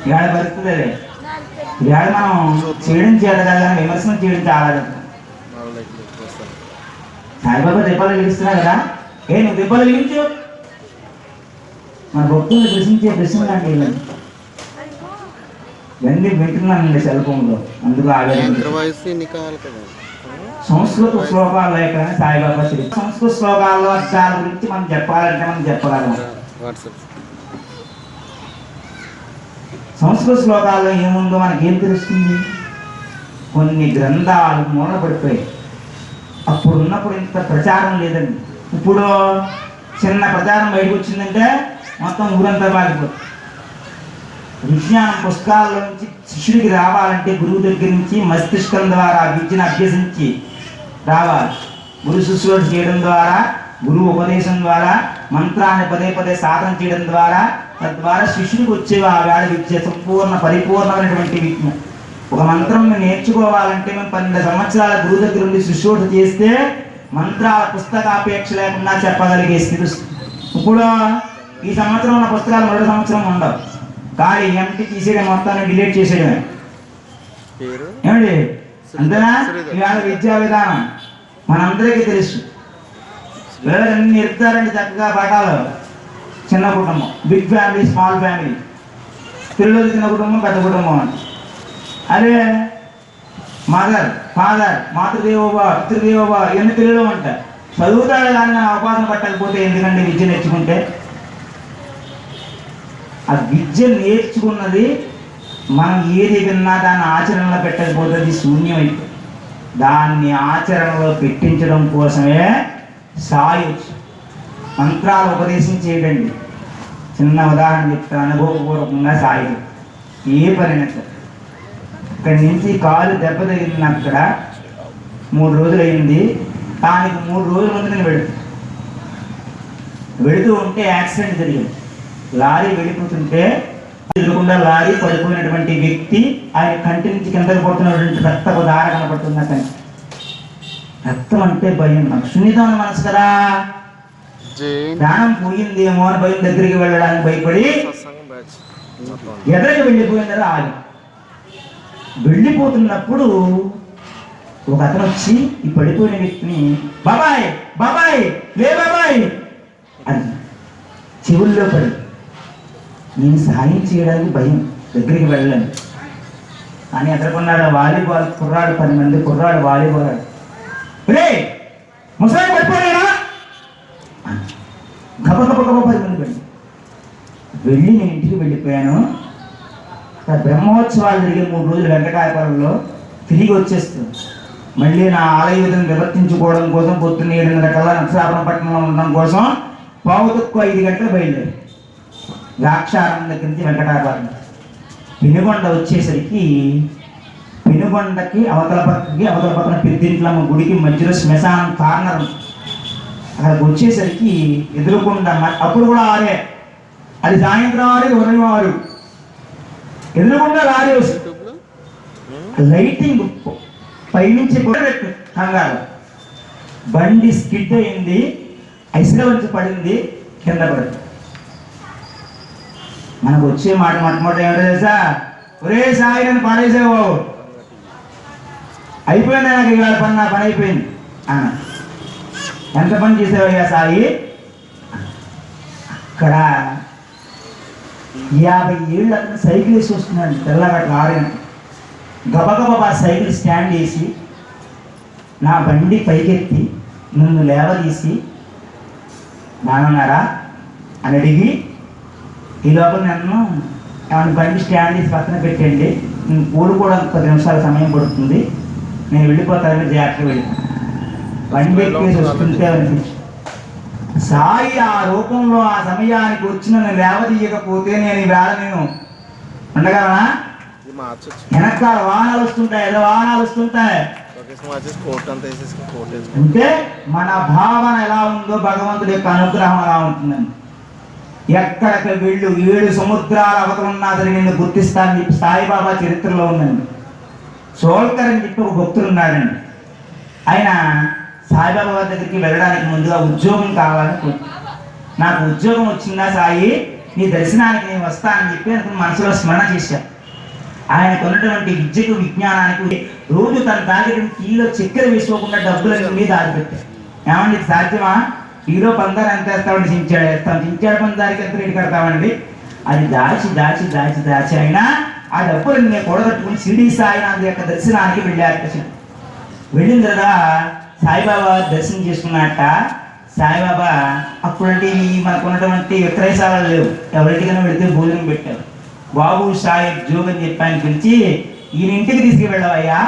ఇవాళ పరిస్థితి అదే. ఇవాళ మనం చేయడం చేతగా విమర్శనం చేయడం చాలా జరుగుతుంది. సాయిబాబా దీపాలు వెలిగిస్తున్నా కదా, నువ్వు దీపాలు వెలిగించు. మన భక్తులను ప్రశ్నించే ప్రశ్నలు అంటే ఇవన్నీ వింటున్నానండి సెల్ ఫోన్లో. అందుకు సంస్కృత శ్లోకాలు లేక సాయిబాబా సంస్కృత శ్లోకాల్లో అర్థాల గురించి మనం చెప్పాలంటే మనం చెప్పగలం. సంస్కృత శ్లోకాల్లో ఏముందో మనకేం తెలుస్తుంది? కొన్ని గ్రంథాలు మూలన పడిపోయాయి. అప్పుడు ఉన్నప్పుడు ఇంత ప్రచారం లేదండి. ఇప్పుడు చిన్న ప్రచారం బయటకు వచ్చిందంటే మొత్తం ఊరంతా బాగిపోతుంది. విజ్ఞానం పుస్తకాల్లో నుంచి శిష్యుడికి రావాలంటే గురువు దగ్గర నుంచి మస్తిష్కం ద్వారా విద్యను అభ్యసించి రావాలి. గురు శుశ్రూష చేయడం ద్వారా, గురువు ఉపదేశం ద్వారా, మంత్రాన్ని పదే పదే సాధన చేయడం ద్వారా, తద్వారా శిష్యుడికి వచ్చేవి ఆ వేళ విద్య పరిపూర్ణమైనటువంటి విద్య. ఒక మంత్రం నేర్చుకోవాలంటే మేము 12 సంవత్సరాల గురువు దగ్గర నుండి శుశ్రూష చేస్తే మంత్రాల పుస్తకాపేక్ష లేకుండా చెప్పగలిగే స్థితి. ఇప్పుడు ఈ సంవత్సరం ఉన్న పుస్తకాలు మరో సంవత్సరం ఉండవు. ఖాళీ ఎంటీ తీసేయడం, మొత్తాన్ని డిలీట్ చేసేయడమే. ఏమండి అంతేనా? ఇవాళ విద్యా విధానం మనందరికీ తెలుసు. పిల్లలన్నీ నేర్పుతారండి చక్కగా పాఠాలు. చిన్న కుటుంబం, బిగ్ ఫ్యామిలీ, స్మాల్ ఫ్యామిలీ, పిల్లలు చిన్న కుటుంబం, పెద్ద కుటుంబం అని. అదే మదర్, ఫాదర్, మాతృదేవోభవ, పితృదేవోభవ ఇవన్నీ పిల్లలు అంటారు. చదువుతాడు కానీ అవకాశం పట్టకపోతే ఎందుకంటే విద్య నేర్చుకుంటే? ఆ విద్య నేర్చుకున్నది మనం ఏది విన్నా దాన్ని ఆచరణలో పెట్టకపోతే అది శూన్యమైపోతుంది. దాన్ని ఆచరణలో పెట్టించడం కోసమే సాయి మంత్రాలు ఉపదేశం చేయడండి. చిన్న ఉదాహరణ చెప్తాను, అనుభవపూర్వకంగా సాయి. ఏ పని ఇక్కడి నుంచి కాలు దెబ్బ తగిలిన అక్కడ 3 రోజులు అయింది. దానికి 3 రోజుల ముందు నేను వెళుతూ ఉంటే యాక్సిడెంట్ జరిగింది. లారీ వెళ్ళిపోతుంటే ఎదురుకుండా లారీ పడిపోయినటువంటి వ్యక్తి ఆయన కంటి నుంచి కిందకి పడుతున్నటువంటి రక్తపు దార కనపడుతుంది. అతని రక్తం అంటే భయం. నాకు సున్నితమైన మనసు కదా, ప్రాణం పోయిందేమో అని భయం. దగ్గరికి వెళ్ళడానికి భయపడి ఎదరికి వెళ్ళిపోయిందని ఆగి వెళ్ళిపోతున్నప్పుడు ఒక అతను వచ్చి ఈ పడిపోయిన వ్యక్తిని బాబాయ్ బాబాయ్ లే బాబాయ్ అని చెవుల్లో పడి, నేను సహాయం చేయడానికి భయం, దగ్గరికి వెళ్ళాను. కానీ ఎదుర్కొన్నాడు వాలీబాల్ కుర్రాడు, 10 మంది కుర్రాడు వాలీబాల్ ఆడు. రే ముసలి పడిపోయాడా? గబగబ 10 మంది పడి వెళ్ళి నేను ఇంటికి వెళ్ళిపోయాను. బ్రహ్మోత్సవాలు జరిగే 3 రోజులు వెంకటాయపురంలో తిరిగి వచ్చేస్తుంది. మళ్ళీ నా ఆలయ విధులను నిర్వర్తించుకోవడం కోసం పొద్దున్న 7:30 కల్లా నరసాపురం పట్టణంలో ఉండడం కోసం 5 గంటలు బయలుదేరి ద్రాక్షారం దగ్గర నుంచి వెంకటాపురం పెనుగొండ వచ్చేసరికి, పెనుగొండకి అవతల పక్కన పెద్దింట్లమ్మ గుడికి మధ్యలో శ్మశానం కార్నర్. అక్కడికి వచ్చేసరికి ఎదురుకుండా అప్పుడు కూడా 6, అది సాయంత్రం 6, ఉదయం 6. ఎదురుకుండా లారీ వస్తుంది. లైటింగ్ పైనుంచి కూడా కంగారు. బండి స్కిడ్ అయింది, ఐసులో వచ్చి పడింది, కింద పడింది. మనకు వచ్చే మాట మొట్టమొదటి ఏమిటో తెలుసా? ఒరే సాయి నన్ను పాడేసావు, అయిపోయింది నాకు ఇవాళ పని, నా పని అయిపోయింది అన్న. ఎంత పని చేసావయ్యా సాయి? అక్కడ 50 ఏళ్ళు అతను సైకిల్ వేసి వస్తున్నాడు. తెల్లగట్ల 6 గంటలు గబగబా సైకిల్ స్టాండ్ వేసి నా బండి పైకెత్తి నన్ను లేవదీసి నాన్నన్నారా అని అడిగి, ఈ లోపల నన్ను ఏమన్నా బండి స్టాండ్ వేసి పక్కన పెట్టండి, నేను కూడుకోవడానికి 10 నిమిషాల సమయం పడుతుంది, నేను వెళ్ళిపోతానని జాగ్రత్తగా వెళ్ళిపోతాను. బండి ఎక్కేసి వస్తుంటే అనిపించి సాయి ఆ రూపంలో ఆ సమయానికి వచ్చి నన్ను లేవదీయకపోతే నేను ఈవేళ నేను ఉండగలనా? వెనకాల వాహనాలు వస్తుంటాయి, ఏదో వాహనాలు వస్తుంటాయి. అంటే మన భావన ఎలా ఉందో భగవంతుడి యొక్క అనుగ్రహం ఎలా ఉంటుందండి. ఎక్కడికి వెళ్ళు 7 సముద్రాల అవతలున్నా సరే నిన్ను గుర్తిస్తానని చెప్పి సాయిబాబా చరిత్రలో ఉందండి. సోల్కర్ అని చెప్పి ఒక భక్తులు ఉన్నాడండి. ఆయన సాయిబాబా దగ్గరికి వెళ్ళడానికి ముందుగా ఉద్యోగం కావాలని, నాకు ఉద్యోగం వచ్చిందా సాయి, నీ దర్శనానికి నేను వస్తానని చెప్పి అతను మనసులో స్మరణ చేశాను. ఆయనకు ఉన్నటువంటి విద్యకు విజ్ఞానానికి రోజు తన తాగడం టీలో చక్కెర వేసుకోకుండా డబ్బులు మీద ఆగిపెట్టాడు. ఏమండి సాధ్యమా? టీలో పందారు ఎంత వేస్తామండి? చించాడు పందారికి ఎంత రేటు కడతామండి? అది దాచి దాచి దాచి దాచి అయినా ఆ డబ్బులు నేను కూడగట్టుకుని షిరిడి సాయినాథ్ యొక్క దర్శనానికి వెళ్ళారు. వెళ్ళిన తర్వాత సాయిబాబా దర్శనం చేసుకున్నట్ట. సాయిబాబా అప్పుడంటే మనకు ఉన్నటువంటి విక్రయశాలలు లేవు, ఎవరింటికైనా వెళితే భోజనం పెట్టారు. బాబు సాయి జోగ్ అని చెప్పాను పిలిచి, ఈయన ఇంటికి తీసుకువెళ్ళవయ్యా,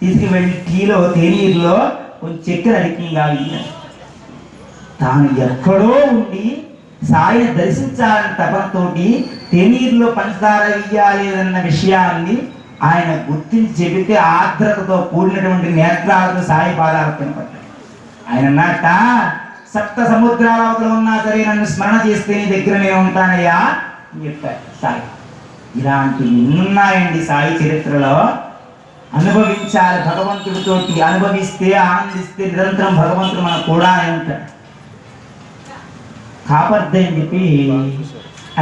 తీసుకువెళ్ళి టీలో తేనీరులో కొంచెం చక్కెర అధికంగా ఇయ్యాలి. తాను ఎక్కడో ఉండి సాయిని దర్శించాలని తపనతోటి తేనీరులో పంచదార ఇయ్యాలి అన్న విషయాన్ని ఆయన గుర్తించి చెబితే ఆర్ద్రతతో కూడినటువంటి నేత్రాలతో సాయి పాదాలు కనపడ్డాయి. ఆయన అన్నట్ట, సప్త సముద్రాల అవతల ఉన్నా సరే నన్ను స్మరణ చేస్తే నీ దగ్గర నేను ఉంటానయ్యా అని చెప్పారు సాయి. ఇలాంటివి ఎన్నున్నాయండి సాయి చరిత్రలో. అనుభవించాలి భగవంతుడితోటి, అనుభవిస్తే ఆనందిస్తే నిరంతరం భగవంతుడు మనకు కూడా ఉంటాడు. కాపర్దే అని చెప్పి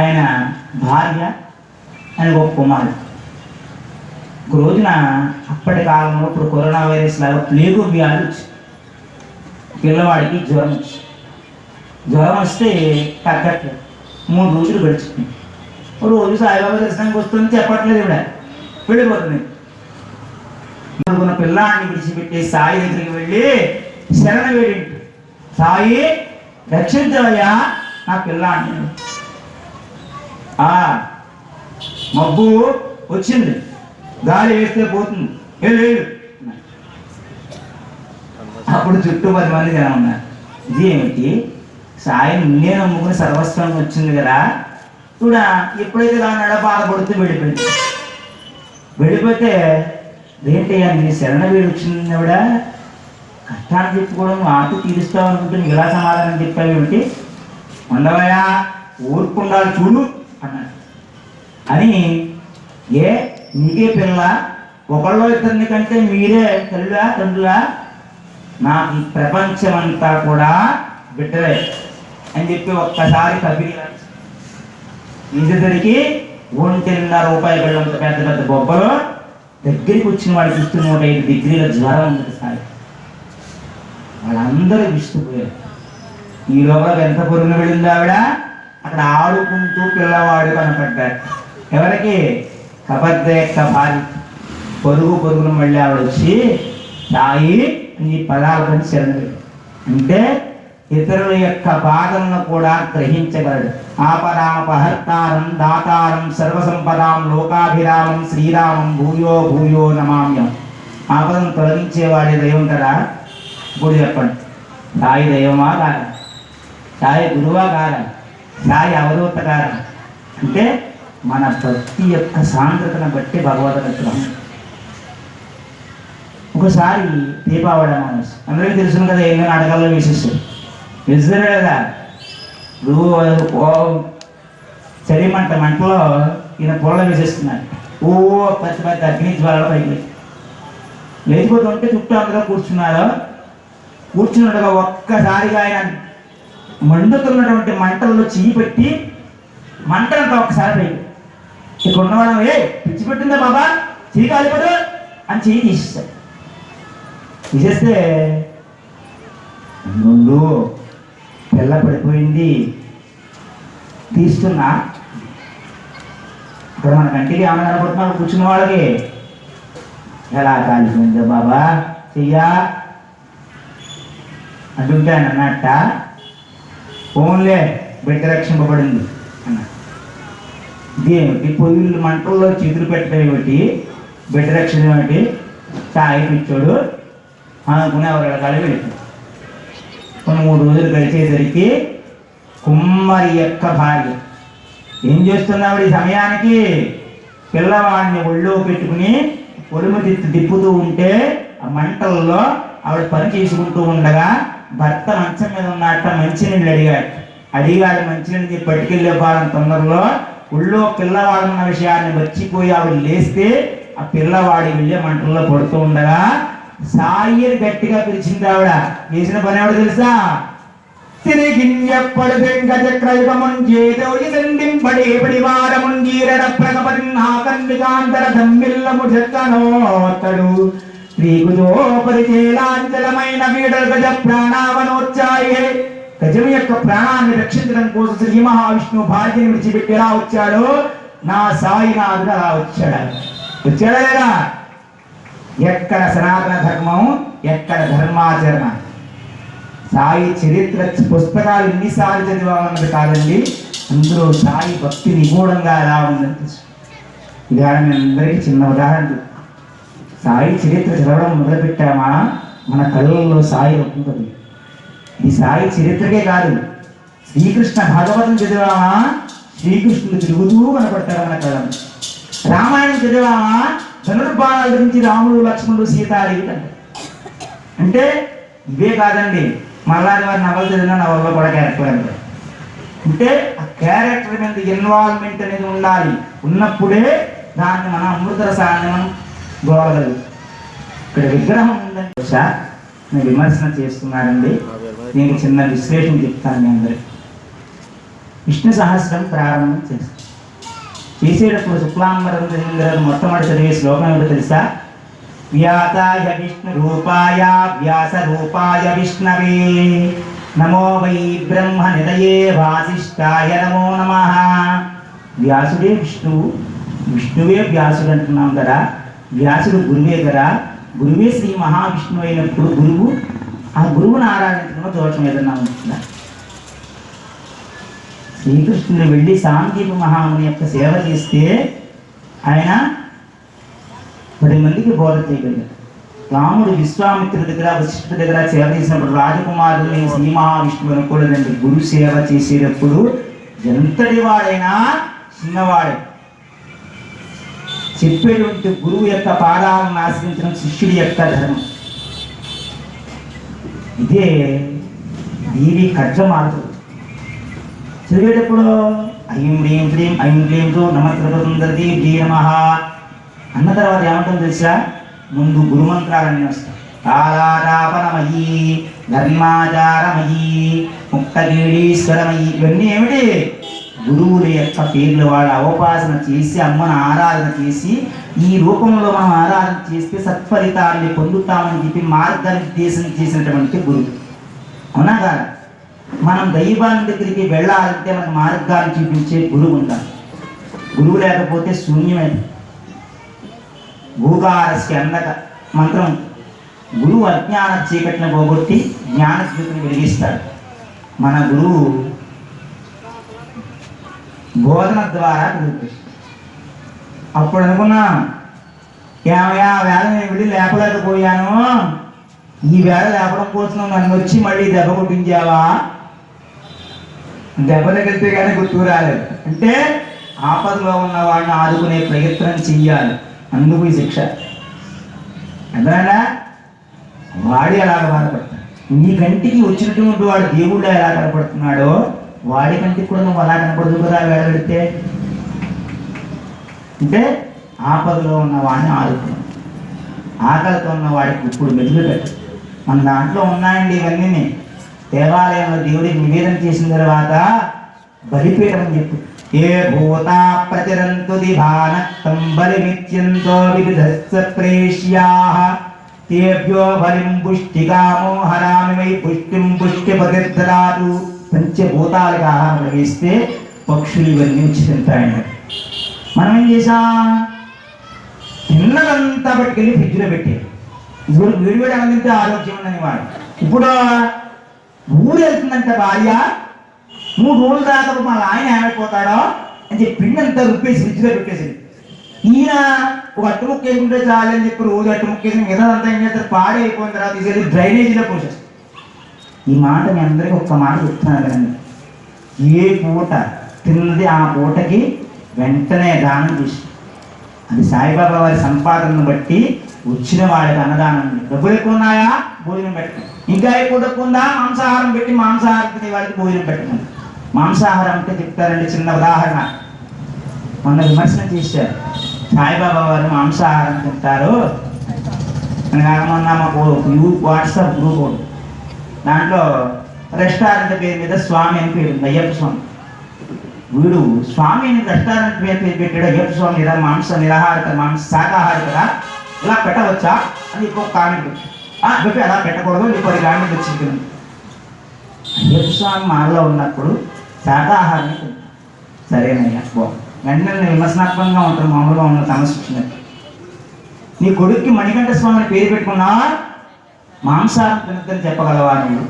ఆయన భార్య, ఆయన ఒక కుమారుడు. ఒక రోజున అప్పటి కాలంలో ఇప్పుడు కరోనా వైరస్ లాగా ప్లేగు వ్యాధి వచ్చి పిల్లవాడికి జ్వరం వస్తే తగ్గట్లేదు. 3 రోజులు గడిచిపోయింది. రోజు సాయిబాబా దర్శనానికి వస్తుంది చెప్పట్లేదు, ఇవిడ వెళ్ళిపోతుంది. అనుకున్న పిల్లాన్ని విడిచిపెట్టి సాయి దగ్గరికి వెళ్ళి శరణ వేడి, సాయి రక్షించవయ్యా నా పిల్లాన్ని. మబ్బు వచ్చింది, గాలి వేస్తే పోతుంది, వెళ్ళు. అప్పుడు చుట్టూ 10 మంది జనం ఉన్నారు. ఇది ఏమిటి, సాయి నిన్నే నమ్ముకుని సర్వస్వం వచ్చింది కదా, కూడా ఎప్పుడైతే దాని బాధపడుతూ వెళ్ళిపోతే ఏంటయ్యా నీ శరణ వేడి వచ్చింది, ఆవిడ కష్టాన్ని చెప్పుకోవడం ఆటు తీరుస్తావు అనుకుంటే ఇలా సమాధానం చెప్పావు ఏమిటి, ఉండవయా ఊరుకుండాలి చూడు అన్నాడు. అని నీకే పిల్ల, ఒకళ్ళో ఇద్దరిని కంటే మీరే తల్లులా తండ్రులా, నాకు ఈ ప్రపంచం అంతా కూడా బిడ్డలే అని చెప్పి ఒక్కసారి కబిరి నిజరికి 1.5 రూపాయలు వెళ్ళంత పెద్ద పెద్ద బొబ్బలు దగ్గరికి వచ్చిన వాడికి ఇస్తూ 105 డిగ్రీల జ్వరం ఉంది సార్. వాళ్ళందరూ విస్తుపోయారు. ఈలోగా ఎంత పొరుగున వెళ్ళింది ఆవిడ, అక్కడ ఆడుకుంటూ పిల్లవాడు కనపడ్డాడు. ఎవరికి, కబద్ద యొక్క భార్య. పొరుగున మళ్ళీ ఆవిడ వచ్చి సాయి నీ పదాల పని శరణ అంటే ఇతరుల యొక్క బాధలను కూడా గ్రహించగలడు. ఆపదామపహర్తారం దాతారం సర్వసంపదాం లోకాభిరామం శ్రీరామం భూయో భూయో నమామ్యం. ఆపదను తొలగించేవాడి దైవం కదా. ఇప్పుడు చెప్పండి, సాయి దైవమా కాదా, సాయి గురువా కాదా, సాయి అవధూత కాదా అంటే మన భక్తి యొక్క సాంద్రతను బట్టి భగవద్ అనుగ్రహం. ఒకసారి దీపావళి అమావాస్య అందరికీ తెలుసును కదా, ఎన్నో నాటకాల్లో వేసేస్తారు, తెలుసురే కదా. మంటలో ఈయన పొల్ల వేసేస్తున్నారు. పెద్ద అగ్ని జ్వాలలో పైకి లేచిపోతుంటే చుట్టూ అందరూ కూర్చున్నట్టుగా ఒక్కసారిగా ఆయన మండుతున్నటువంటి మంటల్లో చెయ్యి పెట్టి మంటలంతా ఒక్కసారి పైకి, ఇక్కడ ఉన్నవాళ్ళం పిచ్చి పెట్టిందా బాబా చెయ్యి కాలిపోదు అని చెయ్యి తీసేస్తాడు. తీసేస్తే ముందు పిల్ల పడిపోయింది, తీస్తున్నా ఇక్కడ మన కంటికి ఏమైనా కనపడుతున్నారు కూర్చున్న వాళ్ళకి, ఎలా కాలిపోయిందా బాబా చెయ్యా అంటుంటే ఆయన అన్నట్ట, ఫోన్లే బిడ్డ రక్షింపబడింది అన్న. ఇదేమిటి, పొయ్యిళ్ళు మంటల్లో చిగురు పెట్టడం ఏమిటి, బిడ్డ రక్షణ ఏమిటి, సాయి పిచ్చోడు అనుకునే ఎవరు కలిగి వెళ్ళిపోయి. కొన్ని 3 రోజులు గడిచేసరికి కుమ్మరి యొక్క భార్య ఏం చేస్తున్నావు ఈ సమయానికి, పిల్లవాడిని ఒళ్ళో పెట్టుకుని ఒడుము తిప్పుతూ ఉంటే ఆ మంటల్లో ఆవిడ పని చేసుకుంటూ ఉండగా భర్త మంచం మీద ఉన్నట్ట మంచినీళ్ళు అడిగాడు. మంచినీళ్ళు పట్టుకెళ్ళే వాళ్ళని తొందరలో ఒళ్ళో పిల్లవాడున్న విషయాన్ని మర్చిపోయి ఆవిడ లేస్తే ఆ పిల్లవాడి వెళ్ళే మంటల్లో పడుతూ ఉండగా సాయి గట్టిగా పిలిచింది. ఆవిడ చేసిన పని ఆవిడ తెలుసా, తిరిగిన్యప్పడు వెంకచక్రయుగముంజేదోయిసండింపడేపడివారముంజీరణ ప్రగపతిన్నాకన్వికాంతర దమ్మిల్లముఠెక్కనోతడు శ్రీగుజోపరిచేలాంచలమైన వీడల గజ ప్రాణావనోచ్చాయే. గజం యొక్క ప్రాణాన్ని రక్షించడం కోసం శ్రీ మహావిష్ణువు భార్యని విడిచిపెట్టి ఎలా వచ్చాడో నా సాయినాథుడు అలా వచ్చాడా లేదా? ఎక్కడ సనాతన ధర్మం, ఎక్కడ ధర్మాచరణ. సాయి చరిత్ర పుస్తకాలు ఎన్నిసార్లు చదివామన్నది కాదండి, అందులో సాయి భక్తి నిగూఢంగా ఎలా ఉందని తెలుసు. ఇవాళ మీ అందరికీ చిన్న ఉదాహరణ చెప్తాను. సాయి చరిత్ర చదవడం మొదలుపెట్టామా మన కళ్ళల్లో సాయి ఒప్పుతుంది. ఈ సాయి చరిత్రకే కాదు, శ్రీకృష్ణ భాగవతం చదివామా శ్రీకృష్ణుడు తిరుగుతూ కనపడతారు మన కళ్ళను. రామాయణం చదివామా ధనుర్బాణాల గురించి రాముడు లక్ష్మణుడు సీతాదేవి అంటే ఇవే కాదండి. మల్లాది వారి నవలు చదివిన నవల్లో కూడా క్యారెక్టర్ అంటారు. అంటే ఆ క్యారెక్టర్ మీద ఇన్వాల్వ్మెంట్ అనేది ఉండాలి. ఉన్నప్పుడే దాన్ని మనం అమృత రసాన్ని మనం గోవగలదు. ఇక్కడ విగ్రహం ఉందంటే నేను విమర్శన చేస్తున్నానండి. దీనికి చిన్న విశ్లేషణ చెప్తాను మీ అందరికి. విష్ణు సహస్రం ప్రారంభం చేసేటప్పుడు శుక్లాంబరం చదివిన మొట్టమొదటి చదివే శ్లోకం ఏమిటో తెలుసా? వ్యాసాయ విష్ణు రూపాయ వ్యాస రూపాయ విష్ణవే నమో వై బ్రహ్మ నిదయే వాసిష్ఠాయ నమో నమః. వ్యాసుడే విష్ణువు, విష్ణువే వ్యాసుడు అంటున్నాం కదా. వ్యాసుడు గురువే కదా. గురువే శ్రీ మహావిష్ణువు అయినప్పుడు గురువు ఆ గురువును ఆరాధించడంలో దోషం ఏదన్నా ఉంటుందా? శ్రీకృష్ణుడు వెళ్ళి సాంఘిక మహాముని యొక్క సేవ చేస్తే ఆయన 10 మందికి బోధ చేయగలిగారు. రాముడు విశ్వామిత్రుడి దగ్గర వశిష్ఠుడి దగ్గర సేవ చేసినప్పుడు రాజకుమారుని శ్రీ మహావిష్ణువు అనుకోలేదండి. గురు సేవ చేసేటప్పుడు ఎంతటి వాడైనా చిన్నవాడే. చెప్పేటువంటి గురువు యొక్క పాదాలను ఆశ్రయించడం శిష్యుడి యొక్క ధర్మం. ఇదే దీని ఖడ్గ మారుతుంది. చదివేటప్పుడు ఐం హ్రీం క్లీం ఐం క్లీం తో నమస్కృతందరి జీ నమః అన్న తర్వాత ఏమంటుందో తెలుసా? ముందు గురుమంత్రాలన్నీ వస్తాయి. కాలాటాపనమయీ, ధర్మాచారమయీ, ముక్తగీడీశ్వరమయీ. ఇవన్నీ ఏమిటి? గురువుల యొక్క పేర్లు. వాళ్ళు అవపాసన చేసి అమ్మను ఆరాధన చేసి ఈ రూపంలో మనం ఆరాధన చేస్తే సత్ఫలితాన్ని పొందుతామని చెప్పి మార్గనిర్దేశం చేసినటువంటి గురువు. అవునా కాదు? మనం దైవాన్ని దగ్గరికి వెళ్ళాలంటే మనకు మార్గాన్ని చూపించే గురువు ఉండాలి. గురువు లేకపోతే శూన్యమే. భూకారస్య అందక మంత్రం. గురువు అజ్ఞాన చీకటిని పోగొట్టి జ్ఞాన జ్యోతిని వెలిగిస్తాడు. మన గురువు బోధన ద్వారా కుదురుతుంది. అప్పుడు అనుకున్నా, ఏమయ్యా వేళ నేను వెళ్ళి లేపలేకపోయాను, ఈ వేళ లేపడం కోసం నన్ను వచ్చి మళ్ళీ దెబ్బ కొట్టించావా? దెబ్బ తగిలితే కానీ గుర్తుకు రాలేదు. అంటే ఆపదలో ఉన్న వాడిని ఆదుకునే ప్రయత్నం చెయ్యాలి. అందుకు ఈ శిక్ష. అర్థమైనా? వాడి ఎలాగ బాధపడతాడు. నీ కంటికి వచ్చినటువంటి వాడు దేవుడు ఎలా కనపడుతున్నాడో వాడి కంటికి కూడా నువ్వు అలా కనపడదు కదా వేళ పెడితే. అంటే ఆపదలో ఉన్న వాడిని ఆదుకున్నాడు. ఆకలితో ఉన్న వాడికి ఇప్పుడు మెదులు పెట్టు. మన దాంట్లో ఉన్నాయండి ఇవన్నీ. దేవాలయంలో దేవుడికి నివేదన చేసిన తర్వాత బలిపీఠం అని చెప్పు. ఏ భూత ప్రతిరంతు దిభానక్తం బలిమిత్యంతో వివిధస్స ప్రేష్యాః తేభ్యో బలిం పుష్టికామో హరామి వై పుష్టిం పుష్టిపతిర్దదాతు. పంచభూతాలకు ఆహారం వేస్తే పక్షులు ఇవన్నీ వచ్చి తింటాయండి. మనం ఏం చేసాం? తిన్నదంతా పట్టుకెళ్ళి ఫ్రిడ్జ్లో పెట్టారు. ఇప్పుడు వేడివేడి అన్నం తింటే ఆరోగ్యం ఉందని వాడు. ఇప్పుడు ఊరు వెళ్తుందంటే భార్య 3 రోజులు దాకా మళ్ళీ ఆయన ఏమైపోతాడో అని చెప్పి పిండి అంతా రుప్పేసి ఫ్రిడ్జ్లో పెట్టేసి ఈయన ఒక అట్టు ముక్క వేసుకుంటే చాలు అని చెప్పి రోజు అట్టు ముక్క వేసి మిగతాదంతా ఏం చేస్తారు? పాడైపోయిన తర్వాత తీసుకెళ్ళి డ్రైనేజీలో పోసేస్తారు. ఈ మాట మీ అందరికీ ఒక్క మాట చెప్తున్నాను కదండి. ఏ పూట తిన్నది ఆ పూటకి వెంటనే దానం చేసి, అది సాయిబాబా వారి సంపాదనను బట్టి వచ్చిన వాడికి అన్నదానం. డబ్బులు ఎక్కువ ఉన్నాయా? భోజనం పెట్టండి. ఇంకా ఎక్కువ డబ్బు ఉందా? మాంసాహారం పెట్టి మాంసాహారం తినే వాడికి భోజనం పెట్టండి. మాంసాహారం అంటే చెప్తారండి. చిన్న ఉదాహరణ మొన్న విమర్శన చేశారు. సాయిబాబా వారు మాంసాహారం తింటారు అని కాకుండా మాకు వాట్సాప్ గ్రూప్ ఒకటి, దాంట్లో రెస్టారెంట్ పేరు మీద స్వామి అని పేరు ఉంది, అయ్యప్ప స్వామి. వీడు స్వామి అని రెస్టారెంట్ పేరు పెట్టాడు. అయ్యప్ప స్వామి ఇలా శాకాహారి కదా, ఇలా పెట్టవచ్చా అని ఇంకొక కామెంట్ చెప్పి అలా పెట్టకూడదు అని 10 కామెంట్ వచ్చింది. అయ్యప్ప స్వామి మాలో ఉన్నప్పుడు శాకాహారాన్ని సరేనయ్యా బాగుంది. వెంటనే విమర్శనాత్మకంగా ఉంటారు. మామూలుగా ఉన్న సమస్య వచ్చినట్టు. నీ కొడుక్కి మణికంఠ స్వామి అని పేరు పెట్టుకున్నా మాంసాహారం తినద్దని చెప్పగలవా? నువ్వు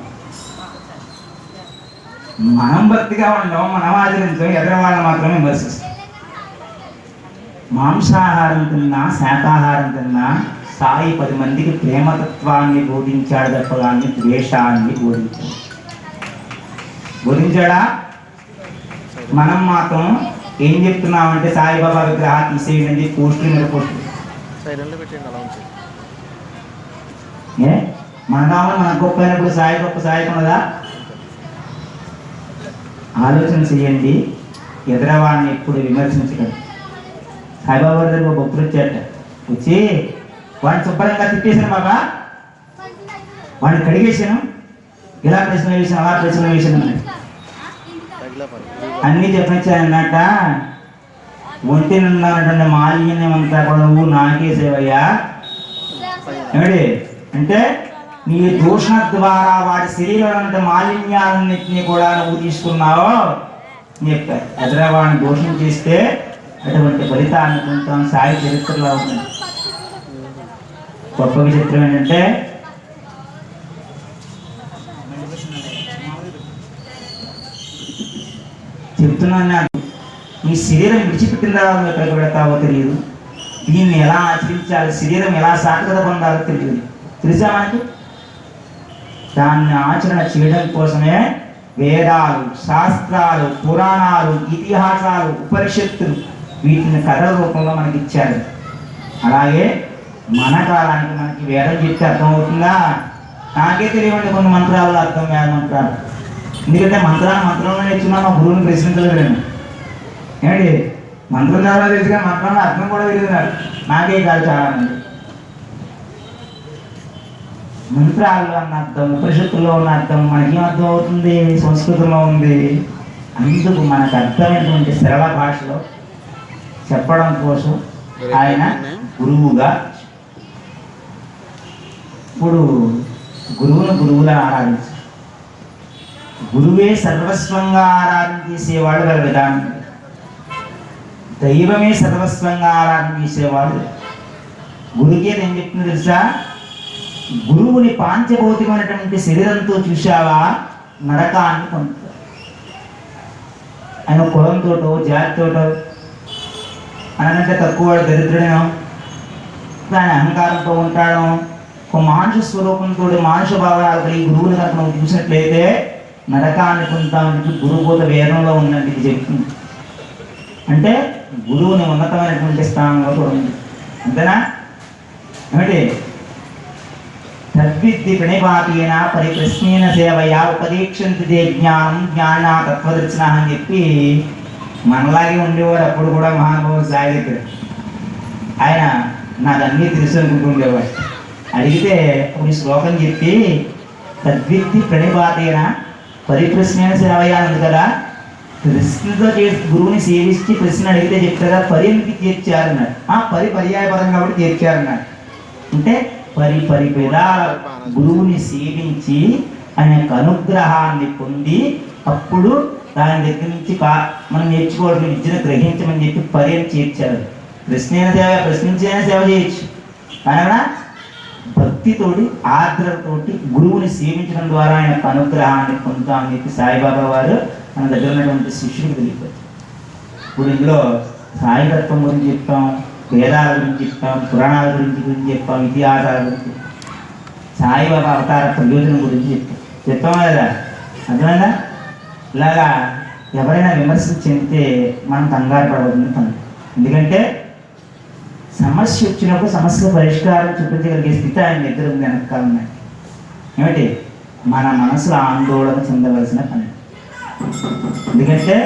మనం భక్తిగా ఉండవు, మనం ఆచరించడం, ఎదురు వాళ్ళని మాత్రమే విమర్శిస్తాం. మాంసాహారం తిన్నా శాకాహారం తిన్నా సాయి 10 మందికి ప్రేమతత్వాన్ని బోధించాడు తప్ప కానీ ద్వేషాన్ని బోధించాడా? మనం మాత్రం ఏం చెప్తున్నామంటే సాయిబాబా విగ్రహాలు తీసేయండి, పోస్టుల మీద పోస్టులు. ఏ మన కావాలి మన గొప్ప అయినప్పుడు సాయి గొప్ప సాయి ఉన్నదా? ఆలోచన చేయండి. ఎదురవాడిని ఎప్పుడు విమర్శించకండి. సాయిబాబా గారి దగ్గర భక్తులు వచ్చాట, వచ్చి వాడిని శుభ్రంగా తిట్టేశాను బాబా, వాడిని కడిగేశాను, ఇలా ప్రశ్న వేసాను అలా ప్రశ్న వేసాను అన్నీ చెప్పనిచ్చానన్నట. ఒంటినున్నటువంటి మాలిన్యం అంతా కూడా నువ్వు నాకేసేవయ్యా. ఏమిటి అంటే నీ దూషణ ద్వారా వాడి శరీరంలో మాలిన్యాలన్నింటినీ కూడా నువ్వు తీసుకున్నావు చెప్పారు. ఎదురవాడిని దోషం చేస్తే అటువంటి ఫలితాన్ని పొందుతాం. సాయి చరిత్రలో ఉంది. గొప్ప విచిత్రం ఏంటంటే చెప్తున్నాను, నీ శరీరం విడిచిపెట్టిన తర్వాత నువ్వు ఎక్కడికి పెడతావో తెలియదు, దీన్ని ఎలా ఆచరించాలి, శరీరం ఎలా సార్థకత పొందాలో తెలియదు. తెలుసా మనకి? దాన్ని ఆచరణ చేయడం కోసమే వేదాలు, శాస్త్రాలు, పురాణాలు, ఇతిహాసాలు, ఉపనిషత్తులు వీటిని కథల రూపంలో మనకి ఇచ్చారు. అలాగే మన కాలానికి మనకి వేదం చెప్తే అర్థమవుతుందా? నాకే తెలియవండి కొన్ని మంత్రాలు అర్థం వేద మంత్రాలు. ఎందుకంటే మంత్రంలో నేర్చుకున్నా మా గురువుని ప్రశ్నించలేదు. ఏమిటి మంత్రం చాలా తెలుసు కానీ మంత్రంలో అర్థం కూడా తెలియదు నాకే కాదు చాలా మంది. మంత్రాల్లో ఉన్న అర్థం, ఉపనిషత్తుల్లో ఉన్న అర్థం మనకేం అర్థం అవుతుంది? సంస్కృతంలో ఉంది. అందుకు మనకు అర్థమైనటువంటి సరళ భాషలో చెప్పడం కోసం ఆయన గురువుగా, ఇప్పుడు గురువులా ఆరాధించారు. గురువే సర్వస్వంగా ఆరాధన చేసేవాడు గల విధానం, దైవమే సర్వస్వంగా ఆరాధన చేసేవాడు. గురుకే ఏం చెప్తుంది తెలుసా? గురువుని పాంచభౌతికమైనటువంటి శరీరంతో చూశావా నరకాన్ని పొందుతాడు. ఆయన కులంతోటో జాతితోటో అనంటే తక్కువ దరిద్రుడేనో, ఆయన అహంకారంతో ఉంటాడో, ఒక మానుష స్వరూపంతో మానుష భావాలు కలిగి గురువుని కనుక నువ్వు చూసినట్లయితే నరకాన్ని పొందుతామని గురుబోధ వేదంలో ఉందండి. ఇది చెప్తుంది. అంటే గురువుని ఉన్నతమైనటువంటి స్థానంలో కూడా ఉంది. అంతేనా? ఏమిటి? తద్విద్ది ప్రణిపాతేన పరిప్రశ్నేన సేవయా ఉపదీక్షంతి తే జ్ఞానం జ్ఞాన తత్వదర్శన అని చెప్పి మనలాగే ఉండేవాడు. అప్పుడు కూడా మహానుభావుడు సాయి దగ్గర ఆయన నాదన్నీ తెలుసు అనుకుంటుండేవాడు. అడిగితే ఒక శ్లోకం చెప్పి తద్విద్ది ప్రణిపాతేన పరిప్రశ్నేన సేవయా ఉంది కదా, ప్రశ్నతో చేసి గురువుని సేవించి ప్రశ్న అడిగితే చెప్తారా పరికి తీర్చారన్నాడు. పర్యాయపదం కాబట్టి తీర్చారన్నాడు. అంటే పరిపరిపేదాల గురువుని సేవించి ఆయన యొక్క అనుగ్రహాన్ని పొంది అప్పుడు దాని దగ్గర నుంచి మనం నేర్చుకోవడం విద్యను గ్రహించమని చెప్పి పర్యం చేర్చారు. ప్రశ్నైన సేవ ప్రశ్నించైనా సేవ చేయొచ్చు, కానీ భక్తితోటి ఆర్ద్రతోటి గురువుని సేవించడం ద్వారా ఆయన యొక్క అనుగ్రహాన్ని పొందుతామని చెప్పి సాయిబాబా వారు మన దగ్గర ఉన్నటువంటి శిష్యుడికి తెలిపారు. ఇప్పుడు ఇందులో సాయితత్వం గురించి చెప్తాం, వేదాల గురించి చెప్తాం, పురాణాల గురించి చెప్తాం, ఇతిహాసాల గురించి, సాయిబాబా అవతార ప్రయోజనం గురించి చెప్తామా లేదా? అర్థమైందా? ఇలాగా ఎవరైనా విమర్శలు చెందితే మనం కంగారు పడవద్దని పని. ఎందుకంటే సమస్య వచ్చినప్పుడు సమస్య పరిష్కారం చూపించగలిగే స్థితి ఆయన దగ్గర ఉంది. వెనకాలన్నాయి ఏమిటి? మన మనసులో ఆందోళన చెందవలసిన పని. ఎందుకంటే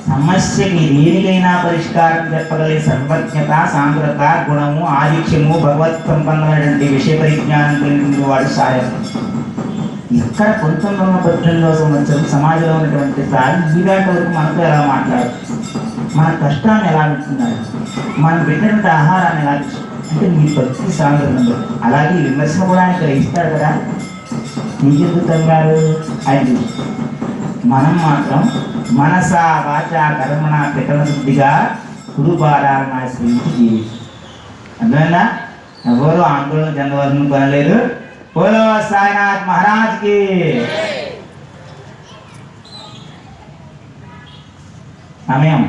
సమస్యకి దేనికైనా పరిష్కారం చెప్పగలిగే సర్వజ్ఞత, సాంద్రత, గుణము, ఆదిత్యము, భగవత్ సంపన్నమైనటువంటి విషయ పరిజ్ఞానం కలిగిన వాడు సాయం. ఇక్కడ 1918వ సంవత్సరం సమాజంలో ఉన్నటువంటి సాయి ఈవేట వరకు మనతో ఎలా మాట్లాడు, మన కష్టాన్ని ఎలా వింటున్నాడు, మనం పెట్టినటువంటి ఆహారాన్ని ఎలా అంటే మీ భక్తి సాంద్రత. అలాగే విమర్శన కూడా ఆయన గ్రహిస్తాడు కదా. నీకెందుకు తగ్గారు ఆయన? మనం మాత్రం మనస వాచ కర్మణ ప్రకరణ శుద్ధిగా గురుపారాయణ ఆశ్రయించి జీవించు. అర్థమైందా? ఎవరు ఆందోళన చెందవలసిన పని లేదు. బోలో సాయినాథ్ మహారాజ్కి. సమయం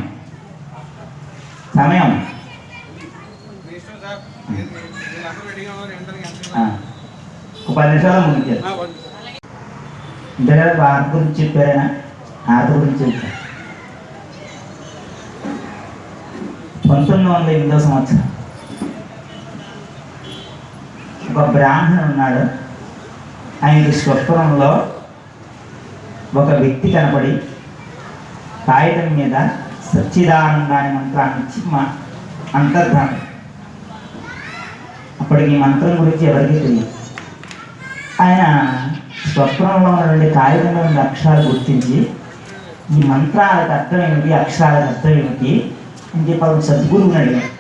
ఒక 10 నిమిషాలు ముగించారు. ఇంత కదా భారత గురించి చెప్పారైనా ఆత గురించి చెప్పారు. 1908వ సంవత్సరం ఒక బ్రాహ్మణుడు ఉన్నాడు. ఆయనకి స్వప్నంలో ఒక వ్యక్తి కనపడి కాగితం మీద సచ్చిదానందాన్ని మంత్రాన్ని ఇచ్చి అంతర్ధానం. అప్పటికి ఈ మంత్రం గురించి ఎవరికీ తెలియదు. ఆయన స్వప్నంలో ఉన్నటువంటి కాగితంలో ఉన్న అక్షరాలు గుర్తించి ఈ మంత్రాలకు అర్థం ఏమిటి, అక్షరాలకు అర్థం ఏమిటి అని చెప్పి అప్పుడు సద్గురువుని అడిగాడు.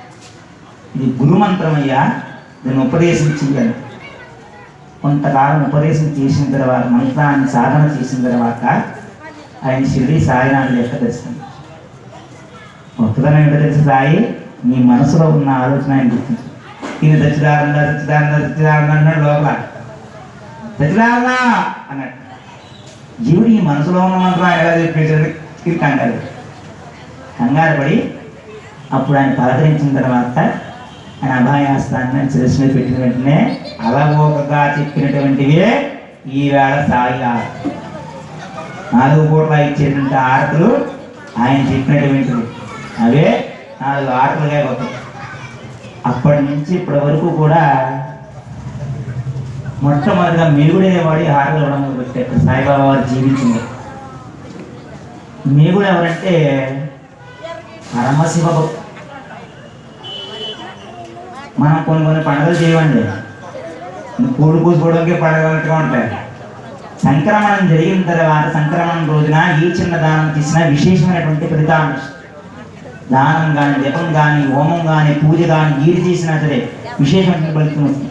ఇది గురు మంత్రం అయ్యా, దీన్ని ఉపదేశించాను. కొంతకాలం ఉపదేశం చేసిన తర్వాత, మంత్రాన్ని సాధన చేసిన తర్వాత ఆయన షిరిడి సాయినాథుడు యొక్క దర్శనం. కొత్తదనం ఏంటో తెలిసి సాయి నీ మనసులో ఉన్న ఆలోచన ఆయన గుర్తించు. ఈయన దచ్చిదానంద దచ్చిదానంద దచ్చిదానంద అన్నాడు లోపల. దచ్చిదానంద అన్నాడు. జీవుడు ఈ మనసులో ఉన్న మంత్రం ఎలా చెప్పేసరికి ఇది కంగారు పడి అప్పుడు ఆయన పలకరించిన తర్వాత ఆయన అభయాస్తాన్ని శిరస్సు మీద పెట్టిన వెంటనే అలవోకగా చెప్పినటువంటివే ఈవేళ సాయి 4 కోట్ల ఇచ్చేటువంటి ఆరతులు ఆయన చెప్పినటువంటివి అవే 4 ఆరతులుగా పోతాయి. అప్పటి నుంచి ఇప్పటి వరకు కూడా మొట్టమొదటిగా మిగుడేవాడి హారతులు ఇవ్వడం మొదలుపెట్టారు సాయిబాబా వారు జీవించింది. మిగుడు ఎవరంటే పరమశివ భక్తుడు. మనం కొన్ని పండుగలు చేయమండి, కూడు కూసుకోవడానికి పండుగ ఉంటాయి. సంక్రమణం జరిగిన తర్వాత సంక్రమణం రోజున ఈ చిన్న దానం తీసిన విశేషమైనటువంటి ఫలితాన్ని, దానం కానీ, జపం కానీ, హోమం కానీ, పూజ కానీ ఏది చేసినా సరే విశేషమైన ఫలితం వస్తుంది.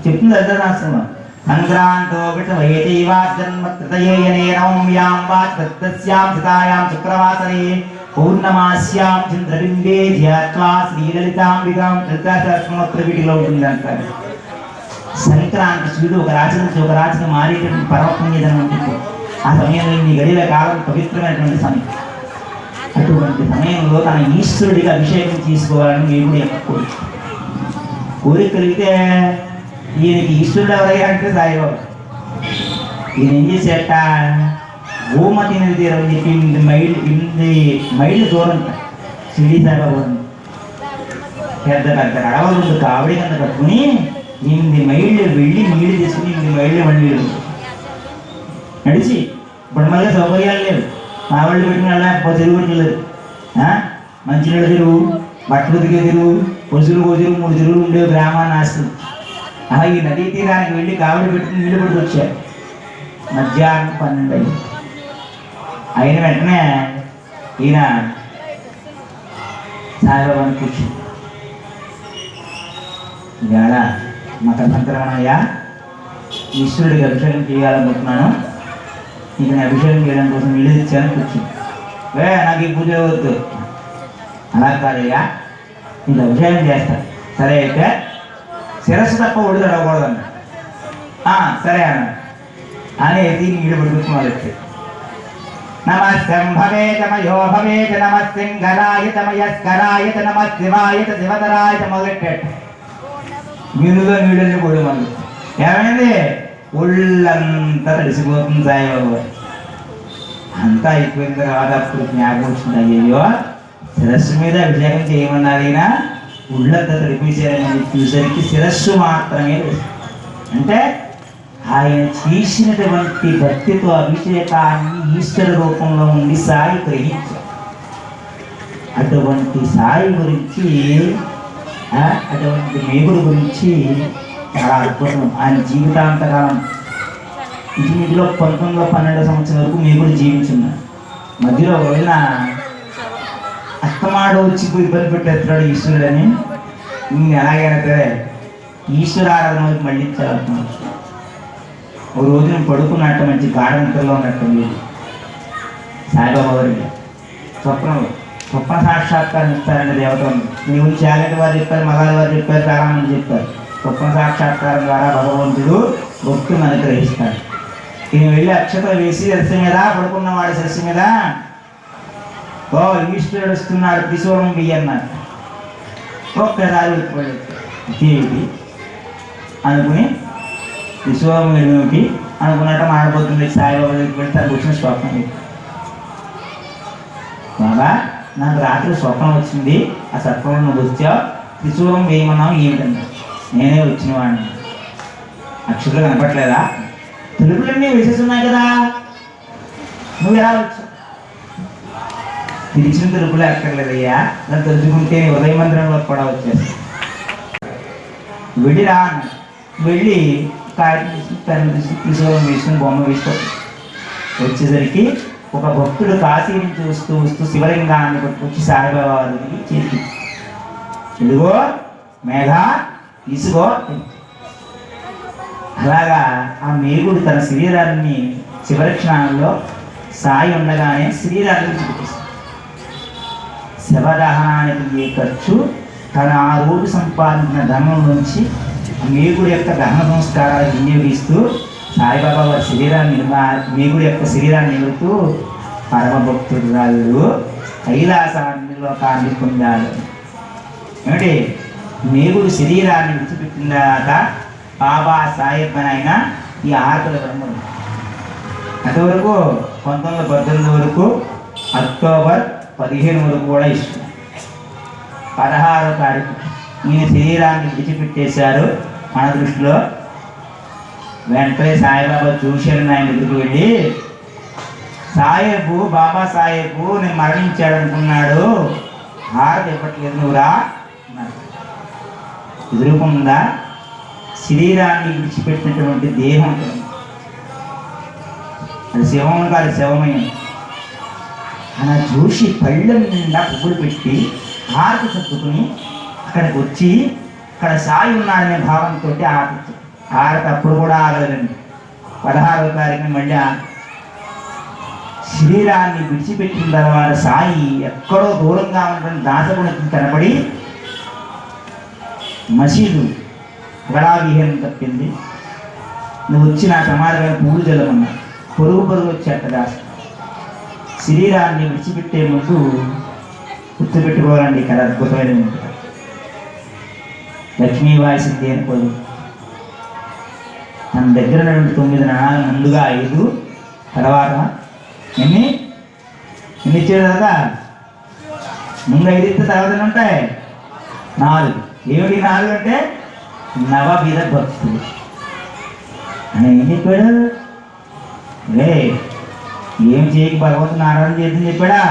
చెప్తుంది అర్థశాస్త్రంలో. సంక్రాంతో జన్మత్రతయేయాం శుక్రవాసరే పౌర్ణమాస్యాం చంద్రబింబే ధ్యాత్వా శ్రీలలితాంబికాం లలితాశాస్త్రమోత్తర వీటిలో ఉంటుంది అంటారు. సంక్రాంతి సూర్యుడు ఒక రాశి నుంచి ఒక రాశికి మారేటువంటి పరమపుణ్యదనం ఉంటుంది. ఆ సమయంలో మీ గడిల కాలం పవిత్రమైనటువంటి సమయం. అటువంటి సమయంలో తన ఈశ్వరుడిగా అభిషేకం తీసుకోవాలని దేవుడు యొక్క కోరిక కలిగితే ఈయనకి ఈశ్వరుడు ఎవరయ్యా అంటే సాయిబాబా. ఈయన ఏం చేసేట గోమతి నది తీరం చెప్పి 8 మైళ్ళు దూరం షిరిడి సాయిబాబా పెద్ద పెద్ద అడవులు కావడి కింద కట్టుకుని 8 మైళ్ళు వెళ్ళి నీళ్ళు తీసుకుని 8 మైళ్ళు మళ్ళీ నడిచి. ఇప్పుడు మళ్ళీ సౌకర్యాలు లేవు. మా వాళ్ళు పెట్టిన తిరుగుబడి లేదు. మంచినీళ్ళు తిరుగు, బట్టలు ఉతికే తిరుగు, పశువులు కోతిరుగు, 3 తిరుగులు ఉండేవి గ్రామాన్ని ఆస్తులు. అలా ఈ నదీ తీరానికి వెళ్ళి కావడి పెట్టుకుని నీళ్ళు పడుతూ వచ్చారు. మధ్యాహ్నం 12 అయింది. అయిన వెంటనే ఈయన సాయిబాబాని కూర్చుంది. ఇవాళ మకర సంక్రమణ అయ్యా, ఈశ్వరుడికి అభిషేకం చేయాలనుకుంటున్నాను, నీకు నేను అభిషేకం చేయడం కోసం నీళ్ళు ఇచ్చాను, కూర్చుంది. నాకు ఈ పూజ వద్దు. అలా కాదయ్యా, నీకు అభిషేకం చేస్తాను. సరే అయితే శిరస్సు తప్ప ఒడి తడవకూడదన్న. సరే అన్న అనేది నీళ్ళు పడుకుని వాళ్ళకి. నమస్తం భవేత మయో భవేత నమస్సింగరాయత మయస్కరాయత నమశివాయత శివధరాయత మొదలెట్టాడు. మీరుగా నీళ్ళని కూడా మళ్ళీ ఏమైంది, ఒళ్ళంతా తడిసిపోతుంది సాయిబాబు. అంతా అయిపోయిన తర్వాత అప్పుడు జ్ఞాపకం వచ్చింది, అయ్యో శిరస్సు మీద అభిషేకం చేయమన్నారు, ఈయన ఒళ్ళంతా తడిపేశారని చూసరికి శిరస్సు మాత్రమే అంటే ఆయన చేసినటువంటి భక్తితో అభిషేకాన్ని ఈశ్వర రూపంలో ఉండి సాయి గ్రహించారు. అటువంటి సాయి గురించి, అటువంటి మేగుడు గురించి చాలా అద్భుతం. ఆయన జీవితాంతకాలం ఇంటిలో 1912 సంవత్సరం వరకు మేగుడు జీవించున్నాడు. మధ్యలో రోజున అత్తమాడు వచ్చి ఇబ్బంది పెట్టేస్తున్నాడు ఈశ్వరుడని. ఎలాగైనా సరే ఈశ్వర ఆరాధన వైపు మళ్ళించాలనుకున్నాడు. ఒక రోజున పడుకున్నట్టు మంచి గాఢ నిద్రలో ఉన్నట్టు సాయిబాబా గారికి స్వప్న సాక్షాత్కారం ఇస్తారండి దేవతలు. నీవు చాగటి వారు చెప్పారు, మగాలి వారు చెప్పారు, చాలామంది చెప్పారు. స్వప్న సాక్షాత్కారం ద్వారా భగవంతుడు భక్తులను అనుగ్రహిస్తాడు. ఈయన వెళ్ళి అక్షతలు వేసి శిరస్సు మీద పడుకున్నవాడి శిరస్సు మీద ఓ ఈశ్వరుడు వస్తున్నాడు త్రిశూలం బియ్యన్నారు. ఒక్కసారి దేవుడి అనుకుని విశ్వం ఏమిటి అనుకున్నట్టు మాడిపోతుంది. సాయిబాబా దగ్గరికి వెళ్తే తనకు వచ్చిన స్వప్నం ఇది. బాబా నాకు రాత్రి స్వప్నం వచ్చింది, ఆ స్వప్నంలో నువ్వు వచ్చావు, త్రిశూలం వేయమన్నావు ఏమిటన్నా, నేనే వచ్చిన వాడిని. అక్షరాలు కనపట్లేదా? తెలుగులన్నీ వేసేస్తున్నాయి కదా, నువ్వు ఎలా వచ్చావు? పిలిచిన తెలుపులే అక్కర్లేదయ్యా, నన్ను తెలుసుకుంటే ఉదయ మందిరంలో కూడా వచ్చేస్తా. వెళ్ళి రా అన్న. వెళ్ళి కాయలు తీసి పెన్ను తీసి త్రిశూలం వేసుకుని బొమ్మ వేసుకో. వచ్చేసరికి ఒక భక్తుడు కాశీ నుంచి వస్తూ శివలింగాన్ని పట్టుకొచ్చి సాయిబాబా వారికి చేతి, ఇదిగో మేఘ తీసుకో. అలాగా ఆ మేఘుడు తన శరీరాన్ని చివరి క్షణాల్లో సాయి ఉండగానే శరీరాన్ని చూపిస్తాడు. శవదహనానికి ఏ ఖర్చు తన ఆ రోజు సంపాదించిన ధనం నుంచి మేఘుడు యొక్క దహన సంస్కారాలు వినియోగిస్తూ సాయిబాబా వారి శరీరాన్ని మేఘుడు యొక్క శరీరాన్ని నిలుపుతూ పరమ భక్తుడు రాళ్ళు కైలాసాన్ని లోకాన్ని పొందాడు. ఏమిటి? మేఘుడు శరీరాన్ని విడిచిపెట్టిన తర్వాత బాబా సాహెబ్ అని ఆయన ఈ ఆకలి బ్రహ్మడు అంతవరకు 1918 వరకు అక్టోబర్ 15 వరకు కూడా ఇష్టం. 16వ తారీఖు ఈయన శరీరాన్ని విడిచిపెట్టేశారు. మన దృష్టిలో వెంటనే సాయిబాబా చూశారని ఆయన దగ్గరికి వెళ్ళి, సాహెబు బాబా సాహెబు నేను మరణించాడు అనుకున్నాడు, హారతి ఇవ్వట్లేదు నువ్వురా అన్నారు. ఎదురుకుండా శరీరాన్ని విడిచిపెట్టినటువంటి దేహం, అది శివం కాదు శవమయం. అలా చూసి పళ్ళ నిండా పువ్వులు పెట్టి హారతి సర్దుకుని అక్కడికి వచ్చి అక్కడ సాయి ఉన్నాడనే భావంతో హారతి అప్పుడు కూడా ఆగలేదండి. 16వ తారీఖున మళ్ళీ శరీరాన్ని విడిచిపెట్టిన తర్వాత సాయి ఎక్కడో దూరంగా ఉన్నటువంటి దాసగుణకి కనబడి మసీదు గడావిహీనం తప్పింది, నువ్వు వచ్చి నా సమాధిపైన పూలు చల్లమన్నా. పొరుగు వచ్చేట దాస. శరీరాన్ని విడిచిపెట్టే ముందు గుర్తుపెట్టుకోవాలండి, ఇక్కడ అద్భుతమైన లక్ష్మీబాయి సింధి అని పొరుగు. తన దగ్గర 9 నాణాలు, ముందుగా 5, తర్వాత ఎన్ని ఇచ్చాడు కదా, ముందు 5 ఇస్తే తర్వాత ఉంటాయి 4. ఏమిటి 4 అంటే నవవిధ భక్తులు అని ఏం చెప్పాడు? ఏం చేయక భగవంతుని ఆరాధన చేద్దని చెప్పాడా?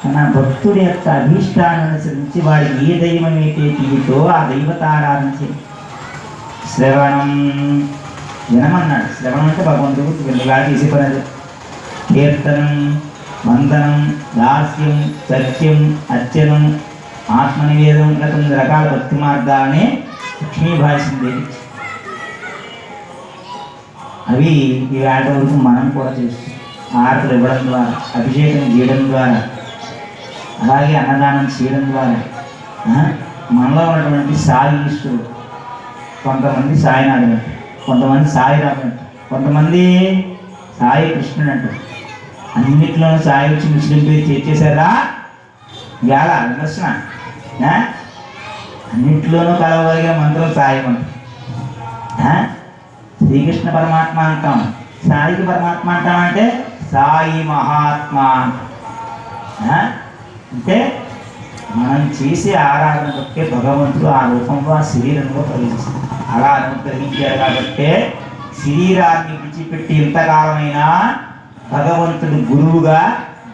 తన భక్తుడి యొక్క అభీష్టాన్ని అనుసరించి వాడు ఏ దైవం అయితే తీరుతో ఆ దైవతారాధన చేయి. శ్రవణం వినమన్నాడు. శ్రవణం అంటే భగవంతుడు ఇలా తీసే పని. కీర్తనం, వందనం, దాస్యం, సత్యం, అర్చనం, ఆత్మనివేదం, ఇలా 9 రకాల భక్తి మార్గాలని లక్ష్మీబాయి సింధి. అవి ఈ వేట వరకు మనం కూడా చేస్తాం. ఆరతులు ఇవ్వడం ద్వారా, అభిషేకం చేయడం ద్వారా, అలాగే అన్నదానం చేయడం ద్వారా మనలో ఉన్నటువంటి సాయి ఈశ్వరుడు, కొంతమంది సాయినాథుడు అంటారు, కొంతమంది సాయిరాముడు అంటారు, కొంతమంది సాయి కృష్ణుడు అంటారు. అన్నింటిలోనూ సాయి వచ్చి ముస్లిం పేరు చేర్చేశారా? ఇవాళ విమర్శన. అన్నింటిలోనూ కలవగలిగే మంత్రం సాయి మంత్రం. శ్రీకృష్ణ పరమాత్మ అంటాం, సాయికి పరమాత్మ అంటాం. అంటే సాయి మహాత్మ అంటే మనం చేసే ఆరాధన బట్టే భగవంతుడు ఆ రూపంలో ఆ శరీరంలో ప్రవేశిస్తుంది. అలా అనుగ్రహించారు కాబట్టే శరీరాన్ని విడిచిపెట్టి ఇంతకాలమైనా భగవంతుడు గురువుగా,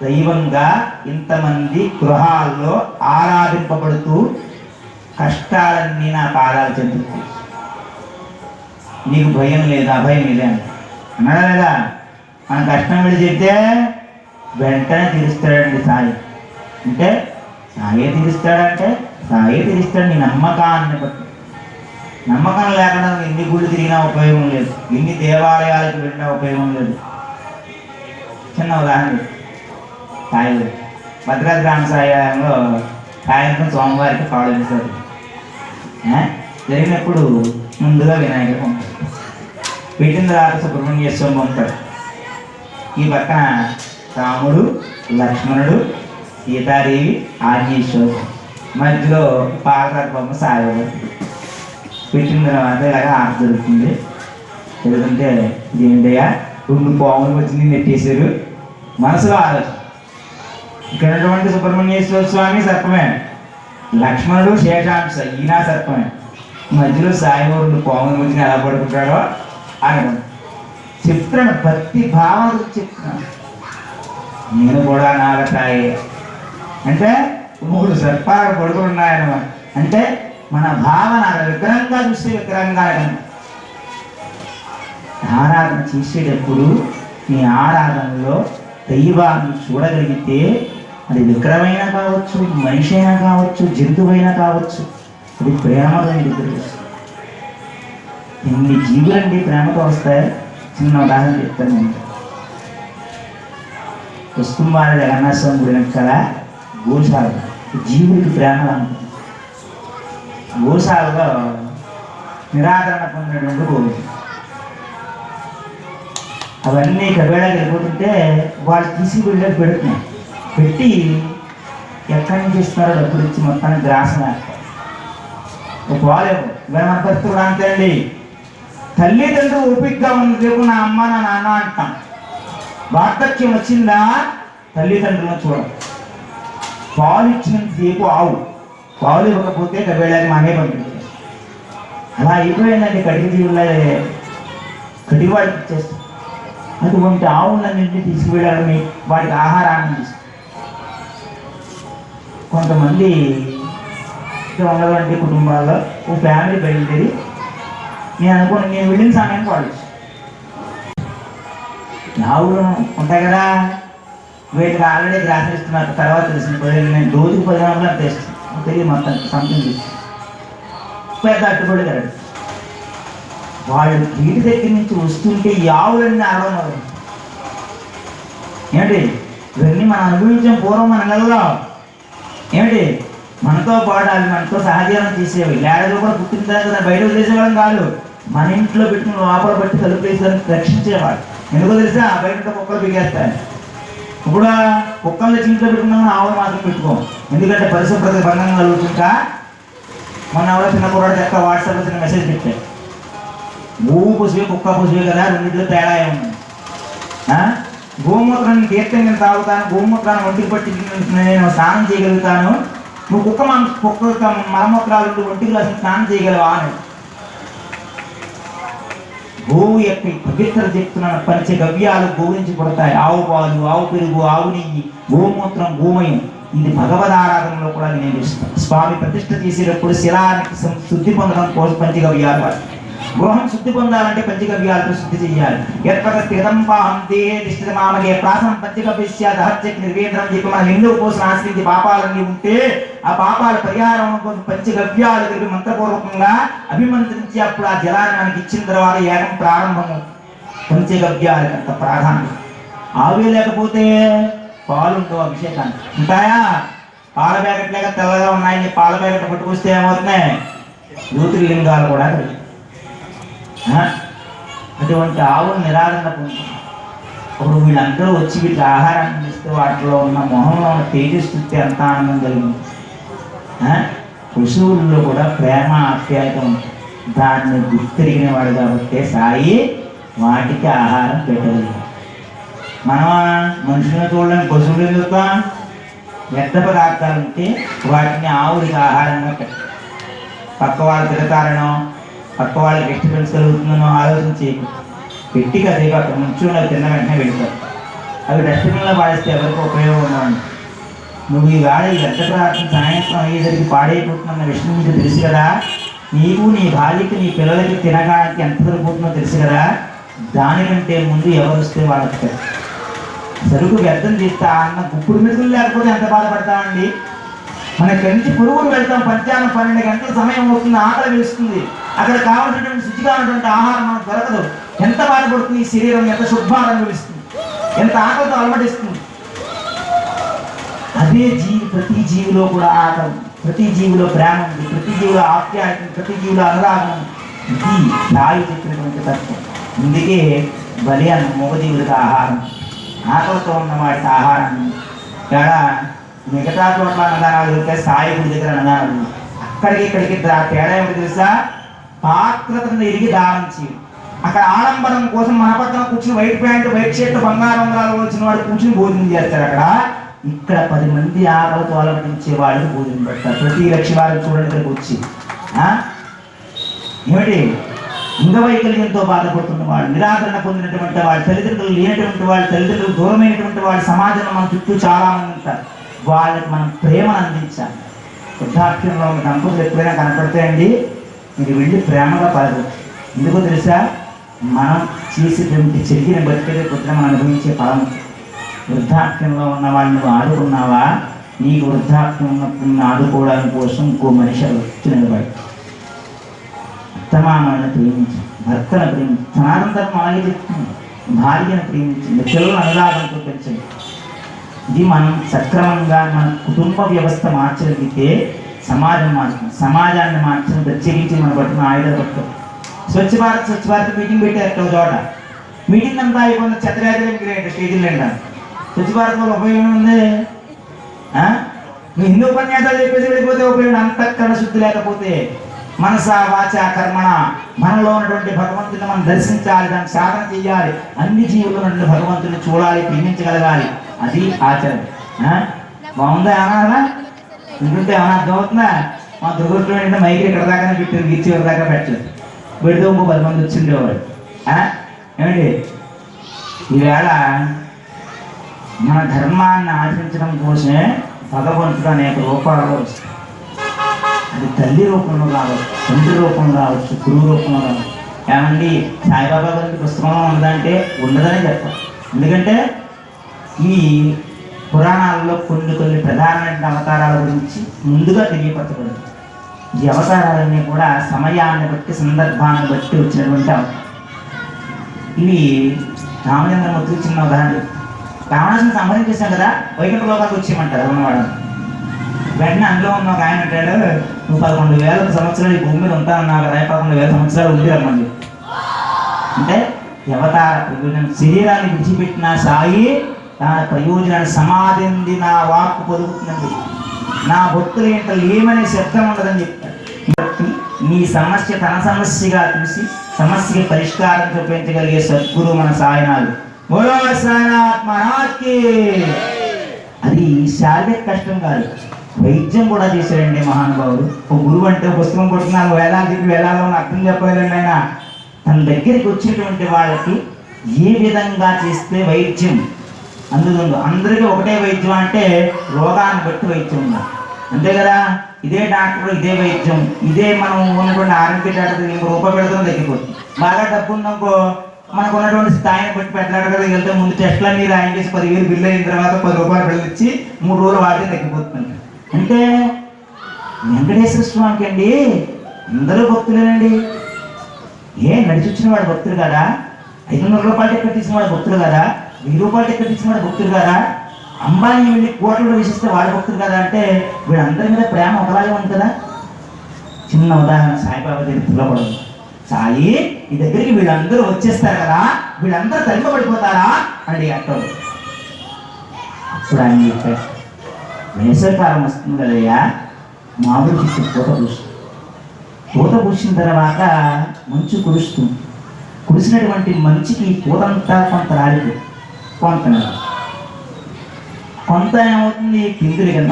దైవంగా ఇంతమంది గృహాల్లో ఆరాధింపబడుతూ కష్టాలన్నీ నా పాదాలు చెందుతాయి. నీకు భయం లేదు, అభయం లేదా అన్నాడా లేదా? మన కష్టం వెళ్ళి చెప్తే వెంటనే తీరుస్తాడండి సాయి. అంటే సాయే తీరుస్తాడంటే సాయే తీరుస్తాడు. నీ నమ్మకాన్ని బట్టి. నమ్మకం లేకుండా ఎన్ని గుళ్ళు తిరిగినా ఉపయోగం లేదు, ఎన్ని దేవాలయాలకు వెళ్ళినా ఉపయోగం లేదు. చిన్న ఉదాహరణ, సాయి భద్రాద్రి రామ సాయిలో సాయంత్రం సోమవారికి ఫాలో చేశారు. జరిగినప్పుడు ముందుగా వినాయకుడు పంపారు, పెట్టిన తర్వాత సుబ్రహ్మణ్యేశ్వరం పంపాడు. ఈ పక్కన రాముడు, లక్ష్మణుడు, సీతాదేవి, ఆంజనేయుడు, మధ్యలో పాలరాజు బొమ్మ సాయి. పెట్టిన తర్వాత ఇలాగా ఆట దొరుకుతుంది. ఎందుకంటే ఇదేంటయ్యా 2 పాములు వచ్చి నెట్టేశారు. మనసులో ఆలోచన. ఇక్కడ ఉన్నటువంటి సుబ్రహ్మణ్యేశ్వర స్వామి సర్పమే, లక్ష్మణుడు శేషాంశ ఈయన సర్పమే, మధ్యలో సాయిబాబు 2 పాములు వచ్చి ఎలా పడుకుంటాడో అని చెప్తున్నాడు. భక్తి భావం చెప్తున్నాడు. నేను కూడా నాగతాయి అంటే 3 సర్పాలు పడుకుని ఉన్నాయన్నమాట. అంటే మన భావన విగ్రహంగా చూస్తే విగ్రహంగా ఆరాధన చేసేటప్పుడు నీ ఆరాధనలో దైవాన్ని చూడగలిగితే అది విగ్రహమైనా కావచ్చు, మనిషి అయినా కావచ్చు, జంతువైనా కావచ్చు, అది ప్రేమగా దగ్గర ఎన్ని జీవులండి ప్రేమతో వస్తాయి. చిన్న ఉదాహరణ చెప్తాను. నేను వస్తుంబాల జగన్నాథ స్వామి గుడి వెనకాల గోశాల, జీవుడికి ప్రేమ ఉంటుంది. గోశాలలో నిరాదరణ పొందినటువంటి గోవులు అవన్నీ కబేళాకి వెళ్ళిపోతుంటే వాళ్ళు తీసుకువెళ్ళి పెడుతున్నాయి. పెట్టి ఎక్కడి నుంచి ఇస్తున్నారో డబ్బులు ఇచ్చి మొత్తానికి గ్రాసం వేస్తారు. పోలేము. ఇవాళ మన పరిస్థితి కూడా అంతే అండి. తల్లిదండ్రులు ఓపికగా ఉంది రేపు నా అమ్మ నా నాన్న అంటాం. వార్ధక్యం వచ్చిందా తల్లిదండ్రులను చూడం. పాలు ఇచ్చినంతసేపు ఆవు, పాలు ఇవ్వకపోతే కబేళాకి మానే పంపించారు. అలా అయిపోయిందండి. కడిగి జీవుల్లో కడివాడికి ఇచ్చేస్తాం. అటువంటి ఆవులన్నింటినీ తీసుకువెళ్ళాలని వాటికి ఆహారాన్ని ఇస్తాం. కొంతమంది ఉన్నటువంటి కుటుంబాల్లో ఓ ఫ్యామిలీ బయలుదేరి నేను వెళ్ళిన సమయానికి వాళ్ళు ఆవులు ఉంటాయి కదా, వీటికి ఆల్రెడీ గ్రాసం ఇస్తున్నారు. తర్వాత తెలిసిన నేను రోజుకు 10 వందలు తెస్తాను తెలియదు మొత్తం సంథింగ్ పెద్ద అట్టుబడి కదా. వాళ్ళు వీటి దగ్గర నుంచి వస్తుంటే ఈ ఆవులన్నీ అరవడం ఏమిటి ఇవన్నీ మనం అనుభవించాం పూర్వం మన నెలలో. ఏమిటి మనతో పాడాలి, మనతో సహజీవనం చేసేవి. లేడలో కూడా పుట్టిన తర్వాత బయట వదిలేసేవాళ్ళం కాదు. మన ఇంట్లో పెట్టుకుని లోపల పెట్టి తలుపు వేసేదానికి రక్షించేవాడు. ఎందుకో తెలుసా? బయట కుక్కలు బిగేస్తాయి. ఇప్పుడు కుక్కలు ఇంట్లో పెట్టుకున్నామని ఆవులు మాత్రం పెట్టుకోం. ఎందుకంటే పరిశుభ్రత భంగం కలుగుతుంటా. మొన్న ఎవరో చిన్న కుర్రాడు చెక్క వాట్సాప్లో చిన్న మెసేజ్ పెట్టాడు. గోవు పశువే కుక్క పశువే కదా, రెండింటిలో తేడా ఏముంది? గోమూత్రాన్ని తీర్థం నేను తాగుతాను, గోమూత్రాన్ని ఒంటికి పట్టి నేను స్నానం చేయగలుగుతాను, నువ్వు కుక్క మలమూత్రాలు ఒంటికి రాసి స్నానం చేయగలవా అని. గోవు యొక్క పవిత్ర చెప్తున్నాను. పంచగవ్యాలు గోవు నుంచి పడతాయి. ఆవు పాలు, ఆవు పెరుగు, ఆవు నెయ్యి, గోమూత్రం, గోమయం. ఇది భగవద్ ఆరాధనలో కూడా వినియోగిస్తాం. స్వామి ప్రతిష్ఠ చేసేటప్పుడు శిలానికి శుద్ధి పొందడం కోసం పంచగవ్యాలు వాడు. గృహం శుద్ధి పొందాలంటే పంచగవ్యాలతో శుద్ధి చేయాలి. మామగే ప్రాసం పంచగవ్య దహత్యకి నిర్వేదనం చెప్పి మన హిందువు కోసం ఆశ్రయించి పాపాలన్నీ ఉంటే ఆ పాపాల పరిహారం కోసం పంచగవ్యాలు కలిపి మంత్రపూర్వకంగా అభిమంత్రించి అప్పుడు ఆ జలాన్ని మనకి ఇచ్చిన తర్వాత యాగం ప్రారంభము. పంచగవ్యాలకు అంత ప్రాధాన్యం. ఆవే లేకపోతే పాలు ఉండవు అభిషేకాన్ని. ఉంటాయా? పాల ప్యాకెట్ లేక తెల్లగా ఉన్నాయని పాల ప్యాకెట్ పట్టుకొస్తే ఏమవుతున్నాయి? జ్యోతిర్లింగాలు కూడా కలిగి అటువంటి ఆవులు నిరాదరణ పొందుతారు. అప్పుడు వీళ్ళందరూ వచ్చి వీటికి ఆహారాన్ని ఇస్తే వాటిలో ఉన్న మొహంలో ఉన్న తేజస్సు ఎంత ఆనందం కలిగింది. పశువుల్లో కూడా ప్రేమ ఆప్యాయత ఉంటుంది. దాన్ని గుర్తిరిగిన వాడు కాబట్టి సాయి వాటికి ఆహారం పెట్టగలిగాం. మనం మనుషులను చూడడానికి పశువులు చూస్తాం. వ్యర్థ పదార్థాలు ఉంటే వాటిని ఆవులకి ఆహారంగా పెట్టాలి. పక్క వాళ్ళు తిడతారనో, పక్క వాళ్ళకి ఎక్స్పీరియన్స్ కలుగుతుందనో ఆలోచన చేయకు. పెట్టి కదేపు అక్కడ నుంచుని తిన్న వెంటనే వెళ్తారు. అవి డస్ట్బిన్లో పాడేస్తే ఎవరికి ఉపయోగం ఉండవండి. నువ్వు ఈ వేళ ఈ వ్యర్థ పదార్థం సాయంత్రం అయ్యేసరికి పాడైపోతుందన్న విషయం మీకు తెలుసు కదా. నీకు, నీ భార్యకి, నీ పిల్లలకి తినడానికి ఎంత సరిపోతుందో తెలుసు కదా. దానికంటే ముందు ఎవరు వస్తే వాళ్ళకి సరుకు వ్యర్థం చేస్తా అన్న గుప్పుడు మెతుకులు లేకపోతే ఎంత బాధపడతామండి. మన ఇక్కడి నుంచి పురుగులు వెళ్తాం. మధ్యాహ్నం 12 గంటల సమయం అవుతుంది, ఆకలి వేస్తుంది. అక్కడ కావాల్సినటువంటి శుచిగా ఉన్నటువంటి ఆహారం మనకు దొరకదు. ఎంత బాధపడుతుంది ఈ శరీరం, ఎంత శుభ్రం అనుభవిస్తుంది, ఎంత ఆకలితో అలమటిస్తుంది. అదే ప్రతి జీవిలో కూడా ఆకలి, ప్రతి జీవిలో ప్రేమ ఉంది, ప్రతి జీవిలో ఆప్యాయత, ప్రతి జీవిలో అనురాగం. ఇది సాయి చెప్పినటువంటి తత్వం. అందుకే బలి అన్న మూగజీవులకు ఆహారం, ఆకలితో ఉన్న వాటికి ఆహారాన్ని. ఇక్కడ మిగతా చోట్ల అన్నదానాలు దొరికితే సాయి గుడి దగ్గర అన్నదానాలు అక్కడికి ఇక్కడికి తేడా ఏమిటి తెలుసా? పాత్రతను ఎరిగి దానం చేయి. అక్కడ ఆడంబరం కోసం మన పక్కన కూర్చుని వైట్ ప్యాంటు వైట్ షర్ట్ బంగారం ఉంగరాలు వచ్చిన వాడు కూర్చుని భోజనం చేస్తారు. అక్కడ ఇక్కడ 10 మంది ఆకలితో అలవటించే వాళ్ళకి భోజనం పెడతారు. ప్రతి లక్షవారికి చూడండి ఇక్కడికి వచ్చి ఏమిటి అంగవైకల్యంతో బాధపడుతున్న వాళ్ళు, నిరాదరణ పొందినటువంటి వాళ్ళు, తల్లిదండ్రులు లేనటువంటి వాళ్ళు, తల్లిదండ్రులు దూరమైనటువంటి వాళ్ళు సమాజంలో మన చుట్టూ చాలా మంది ఉంటారు. వాళ్ళకి మనం ప్రేమను అందించాలి. వృద్ధాప్యంలో ఉన్న దంపతులు ఎప్పుడైనా కనపడతాయండి, మీరు వెళ్ళి ప్రేమగా పలకచ్చు. ఎందుకో తెలుసా, మనం చేసేటువంటి చెరిగిన బతికే పుట్టిన మనం అనుభవించే ఫలం. వృద్ధాప్యంలో ఉన్న వాళ్ళని నువ్వు ఆడుకున్నావా, నీకు వృద్ధాప్యం ఉన్నప్పుడు ఆడుకోవడానికి కోసం ఇంకో మనిషి వచ్చి నిలబడి అత్తమామలను ప్రేమించి, భర్తను ప్రేమించి, సనాతన ధర్మం అలాగే చెప్తుంది, భార్యను ప్రేమించింది, పిల్లలను అనురాగంతో పెంచండి. ఇది మనం సక్రమంగా మన కుటుంబ వ్యవస్థ మార్చగలిగితే సమాజం మారుతుంది. సమాజాన్ని మార్చడం ప్రత్యేకించి మన పట్టిన ఆయుధాలు పట్టుకోవాలి. స్వచ్ఛ భారత్ మీటింగ్ పెట్టారు చోట. మీటింగ్ అంతా అయిపోయిన చెత్తరాజు స్టేజీలు వెళ్ళాను. స్వచ్ఛ భారత్ వల్ల ఉపయోగం ఉంది. మీ హిందూ ఉపన్యాసాలు చెప్పేసి వెళ్ళిపోతే ఉపయోగం. అంతఃకరణ శుద్ధి లేకపోతే మనస వాచ కర్మణ మనలో ఉన్నటువంటి భగవంతుని మనం దర్శించాలి, దాన్ని సాధన చేయాలి, అన్ని జీవుల నుండి భగవంతుని చూడాలి, ప్రేమించగలగాలి. అది ఆచరణ. బాగుందా ఏమన్నా ఇంటుంటే ఏమన్నా అర్థమవుతుందా? మా దుర్గట్లో ఏంటంటే మైకి ఇక్కడ దాకానే పెట్టారు, గీర్చి ఎవరి దాకా పెట్టలేదు. పెడితే ఇంకో 10 మంది వచ్చిండేవాడు. ఏమండి ఈవేళ మన ధర్మాన్ని ఆచరించడం కోసమే భగవంతుడు అనేక రూపాలలో వస్తాయి. అది తల్లి రూపంలో రావచ్చు, తండ్రి రూపంలో రావచ్చు, గురువు రూపంలో రావచ్చు. ఏమండి సాయిబాబా గారికి పుస్తకంలో ఉందంటే ఉండదని చెప్పాలి. ఎందుకంటే ఈ పురాణాలలో కొన్ని ప్రధానమైన అవతారాల గురించి ముందుగా తెలియపరచబడింది. ఈ అవతారాలన్నీ కూడా సమయాన్ని బట్టి, సందర్భాన్ని బట్టి వచ్చినటువంటి అవతారం. ఇవి రామచంద్రమూర్తికి చిన్న ఉదాహరణ. రావణాసుని సంహరణ చేశాం కదా, వైకుంఠ లోకాలకు వచ్చేయమంటారు ఉన్నవాడు. వెంటనే అందులో ఉన్న ఒక ఆయన అంటాడు, నువ్వు 11,000 సంవత్సరాలు ఈ భూమి మీద ఉంటానన్నావు కదా, 11,000 సంవత్సరాలు ఉంది రమ్మని. అంటే అవతార ప్రయోజనం శరీరాన్ని విడిచిపెట్టిన సాయి తన ప్రయోజనాన్ని సమాధింది నా వాక్కు పొదుగుతుందని, నా భక్తులు ఏంటో ఏమనే శబ్దం ఉండదని చెప్తాడు. నీ సమస్య తన సమస్యగా చూసి సమస్యకి పరిష్కారం చూపించగలిగే సద్గురు మన సాయినాథ్. బోలో సాయినాథ్ మహారాజ్కి. అది శారీరక కష్టం కాదు, వైద్యం కూడా చేశాడండి మహానుభావుడు. ఒక గురువు అంటే పుస్తకం కొడుతున్నాను వేలాలో అర్థం చెప్పలేదండి. ఆయన తన దగ్గరికి వచ్చినటువంటి వాళ్ళకి ఏ విధంగా చేస్తే వైద్యం అందుతుందో, అందరికీ ఒకటే వైద్యం అంటే రోగాన్ని బట్టి వైద్యం ఉండాలి, అంతే కదా. ఇదే డాక్టర్ ఇదే వైద్యం, ఇదే మనం ఉన్నటువంటి ఆరోగ్య డాక్టర్ రూపాయి పెడతాం తగ్గిపోతుంది. బాగా డబ్బు ఉందనుకో మనకు ఉన్నటువంటి స్థాయిని బట్టి పెట్టాడు కదా, వెళ్తే ముందు టెస్ట్లన్నీ రాయం చేసి 10,000 బిల్లు అయిన తర్వాత 10 రూపాయలు బిల్లు ఇచ్చి 3 రోజులు వాడితే తగ్గిపోతుంది. అంటే వెంకటేశ్వర స్వామికి అండి అందరూ భక్తులేనండి. నడిచి వచ్చిన వాడు భక్తులు కదా, 500 రూపాయలు టికెట్ ఇచ్చిన వాడు భక్తులు కదా, 1000 రూపాయలు టికెట్ ఇచ్చిన వాడు భక్తులు కదా, అంబానీ వెళ్ళి కోట్లు విసిస్తే వాడు భక్తులు కదా. అంటే వీళ్ళందరి మీద ప్రేమ ఒకలాగే ఉంది కదా. చిన్న ఉదాహరణ సాయిబాబా దగ్గర పిల్లపడదు. సాయి ఈ దగ్గరికి వీళ్ళందరూ వచ్చేస్తారు కదా, వీళ్ళందరూ తరిమపడిపోతారా అండి అట్టో. అప్పుడు ఆయన చెప్పారు, వేసవికాలం వస్తుంది కదయ్యా, మామిడి చెట్టు పూత పూసిన తర్వాత మంచు కురుస్తుంది. కురిసినటువంటి మంచుకి పూతంతా కొంత రాలిపోతుంది, కొంత ఏమవుతుంది, పిందులు కింద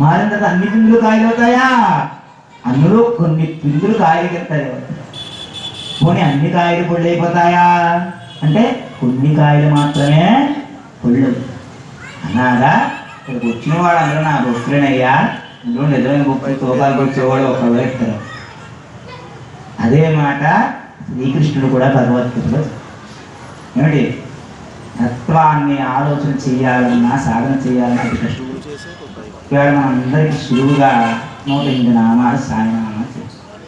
మారిన తర్వాత అన్ని పిందులు కాయలు అవుతాయా? అందులో కొన్ని పిందులు కాయలు కింద తయారవుతాయి. పోనీ అన్ని కాయలు పొళ్ళు అయిపోతాయా అంటే కొన్ని కాయలు మాత్రమే పొళ్ళు. అలాగా ఇక్కడికి వచ్చిన వాడు అందరూ నా భక్తులేనయ్యా, ఇందులో నిజమైన 30 తోకాలకు వచ్చేవాడు ఒకళ్ళు ఎత్తారు. అదే మాట శ్రీకృష్ణుడు కూడా భగవద్గీతలో ఏమిటి, తత్వాన్ని ఆలోచన చేయాలన్నా సాధన చేయాలన్నా కృష్ణుడు ఇవాళ మనందరికీ సులువుగా 108 నామాలు సాయనామా చేస్తాం.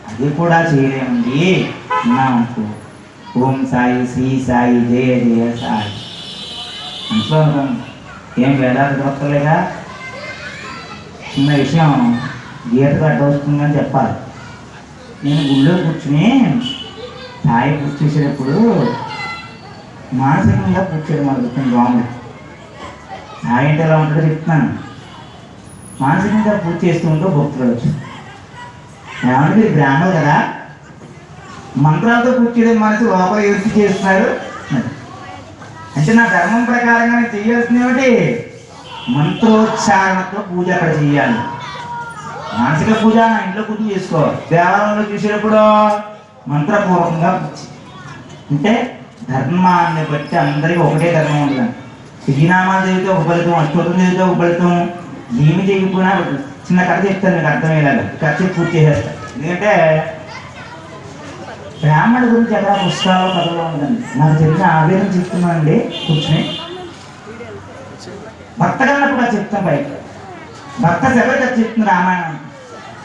అది కూడా చేయలేమండి అన్నామనుకో, ఓం సాయి, శ్రీ సాయి, జయ జయ సాయి అంట్లో ఏం వేదాలు దొరకలేదా. చిన్న విషయం గీతగా అడ్డొస్తుందని చెప్పాలి. నేను గుళ్ళో కూర్చుని సాయి పూజ చేసేటప్పుడు మానసికంగా పూజ చేయడం మొదలుపెట్టాను. రాముడు సాయి అంటే ఎలా ఉంటుందో చెప్తున్నాను. మానసికంగా పూజ చేస్తూ ఉంటూ భక్తులు వచ్చి ఏమంటే మీరు బ్రాహ్మణులు కదా, మంత్రాలతో పూజ చేయడం మనసు లోపల ఎదురు చేస్తున్నారు అంటే నా ధర్మం ప్రకారంగా నేను చేయాల్సింది ఏమిటి? మంత్రోచ్చారణతో పూజ అక్కడ చేయాలి. మానసిక పూజ నా ఇంట్లో పూజ చేసుకో. దేవాలయంలో చూసేటప్పుడు మంత్రపూర్వకంగా అంటే ధర్మాన్ని బట్టి అందరికీ ఒకటే ధర్మం ఉంటుంది. శ్రీనామాలు చదివితే ఒక ఫలితం, అష్టోత్తరం చదివితే ఒక ఫలితం, ఏమి చేయకపోయినా చిన్న కథ చెప్తాను మీకు అర్థమయ్యేలాగా. కథ చెప్పి పూర్తి చేసేస్తాను. ఎందుకంటే బ్రాహ్మణ గురించి ఎక్కడ పుస్తకాలు కథలో ఉందండి. నాకు తెలిసిన ఆవేదన చెప్తున్నానండి కూర్చుని. భర్త కన్నప్పుడు అది చెప్తాను బయట. భర్త సెలవు కథ చెప్తుంది రామాయణం.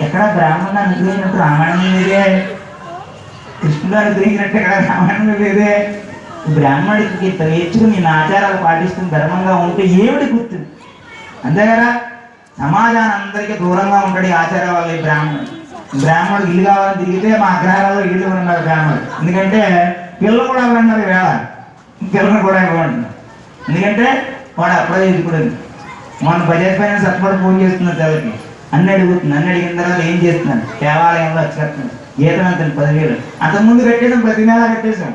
ఎక్కడ బ్రాహ్మణుడు అనుగ్రహించినట్టు రామాయణం లేదే, కృష్ణుడు అనుగ్రహించినట్టు ఎక్కడ రామాయణం లేదే. బ్రాహ్మణుడికి నేర్చుకుని నేను ఆచారాలు పాటిస్తున్న ధర్మంగా ఉంటే ఏమిటి గుర్తు? అంతే కదా. సమాజాన్ని అందరికీ దూరంగా ఉంటాడు ఈ ఆచారాల వల్ల. ఈ బ్రాహ్మణుడు ఇల్లు కావాలని తిరిగితే మా అగ్రహారాల్లో ఇల్లు ఉన్నారు బ్రాహ్మణుడు. ఎందుకంటే పిల్లలు కూడా ఇవ్వన్నారు వేళ, పిల్లలు కూడా ఇవ్వమంటున్నారు. ఎందుకంటే వాడు అప్పుడే ఎదుగుతుంది. మన బజాజ్ పైన సత్పడి ఫోన్ చేస్తున్నారు తల్లికి, అన్ని అడుగుతుంది. అన్ని అడిగిన తర్వాత ఏం చేస్తున్నాను? దేవాలయంలో వచ్చి కడుతున్నాను, జీతం అంత 10,000. అంతకుముందు కట్టేసాం, ప్రతి నెల కట్టేసాం.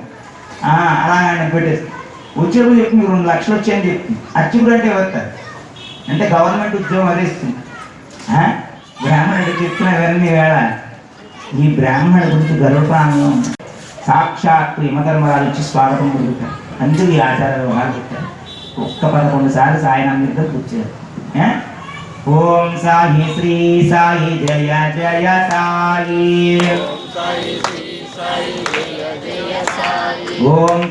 అలాగే పెట్టేస్తాం. వచ్చేప్పుడు చెప్పి మీరు 2 లక్షలు వచ్చాయని చెప్తుంది. అచ్చుడు అంటే వస్తారు అంటే గవర్నమెంట్ ఉద్యోగం అదేస్తుంది. బ్రాహ్మణుడు చెప్తున్నా ఇవన్నీ వేళ. ఈ బ్రాహ్మణ గురించి గర్వప్రాణం సాక్షాత్తు యమధర్మరాలు ఇచ్చి స్వాగతం పొందుతారు. అందుకు ఈ ఆచారాలు వాళ్ళు పెట్టారు. ఒక్క 11 సార్లు సాయినామం మీద కూర్చారు. ఓం సాయి శ్రీ సాయి జయ జయ సాయి, ఓం సాయి శ్రీ సాయి జయ జయ సాయి, ఓం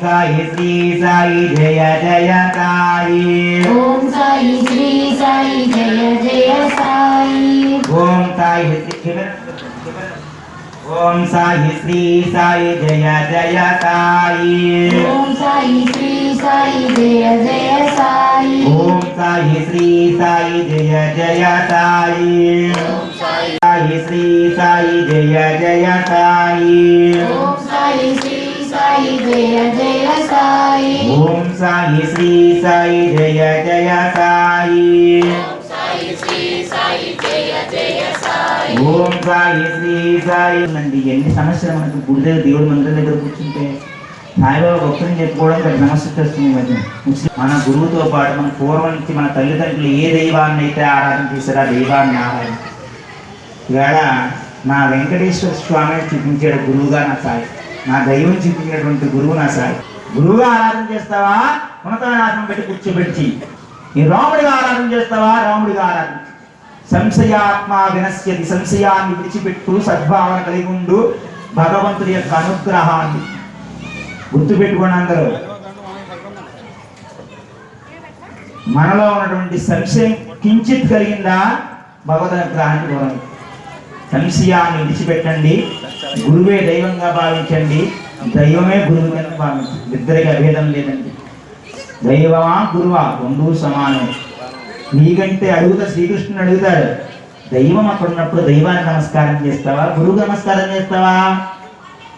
సాయి శ్రీ సాయి జయ జయ సాయి, ఓం సాయి శ్రీ, ఓం సాయి శ్రీ సాయి జయ జయ సాయి, ఓం సాయి శ్రీ సాయి జయ జయ సాయి, ఓం సాయి శ్రీ సాయి జయ జయ సాయి, సాయి శ్రీ సాయి జయ జయ సాయి, ఓం సాయి శ్రీ సాయి జయ జయ సాయి, ఓం సాయి శ్రీ సాయి జయ జయ సాయి, ఓం సాయి శ్రీ సాయి. అండి ఎన్ని సమస్యలు మనకు గుడి దగ్గర దేవుడి మందిరం దగ్గర కూర్చుంటే సాయిబాబా భక్తుని చెప్పుకోవడం పెద్ద సమస్య వస్తుంది. ఈ మధ్య మన గురువుతో పాటు మన పూర్వం నుంచి మన తల్లిదండ్రులు ఏ దైవాన్ని అయితే ఆరాధన చేశారో ఆ దైవాన్ని ఆరాధన. ఇవాళ నా వెంకటేశ్వర స్వామిని చూపించాడు గురువుగా నా సాయి. నా దైవం చూపించినటువంటి గురువు నా సాయి. గురువుగా ఆరాధన చేస్తావా? ఉన్నతమైన ఆసనం పెట్టి కూర్చోబెట్టి. ఈ రాముడిగా ఆరాధన చేస్తావా? రాముడిగా ఆరాధన. సంశయాత్మ వినశ్యతి, సంశయాన్ని విడిచిపెట్టు, సద్భావన కలిగి ఉండు, భగవంతుడి యొక్క అనుగ్రహాన్ని గుర్తుపెట్టుకోండి అందరూ. మనలో ఉన్నటువంటి సంశయం కించిత్ కలిగిందా భగవద్ అనుగ్రహానికి దూరం. సంశయాన్ని విడిచిపెట్టండి, గురువే దైవంగా భావించండి, దైవమే గురువు కింద భావించండి. ఇద్దరికి అభేదం లేదండి. దైవమా గురువా రెండూ సమానం. నీకంటే అడుగుతా శ్రీకృష్ణుడు అడుగుతాడు, దైవం అక్కడ ఉన్నప్పుడు దైవానికి నమస్కారం చేస్తావా, గురువుకి నమస్కారం చేస్తావా?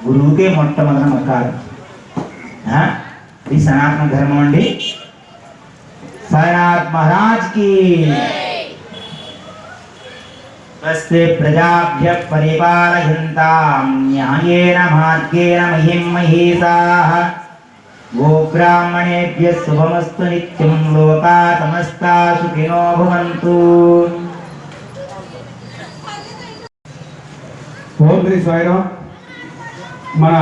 గురువుకే మొట్టమొదటి నమస్కారం. ఇది సనాతన ధర్మం అండి. సాయినాథ్ మహారాజ్ కి స్వస్తి ప్రజాభ్యః పరిపాలయంతాం న్యాయేన మార్గేణ మహిం మహీషాః. గోబ్రాహ్మణేభ్యః శుభమస్తు నిత్యం. లోకా సమస్తా సుఖినో భవంతు. ఓం శ్రీ సాయిరామ్. మన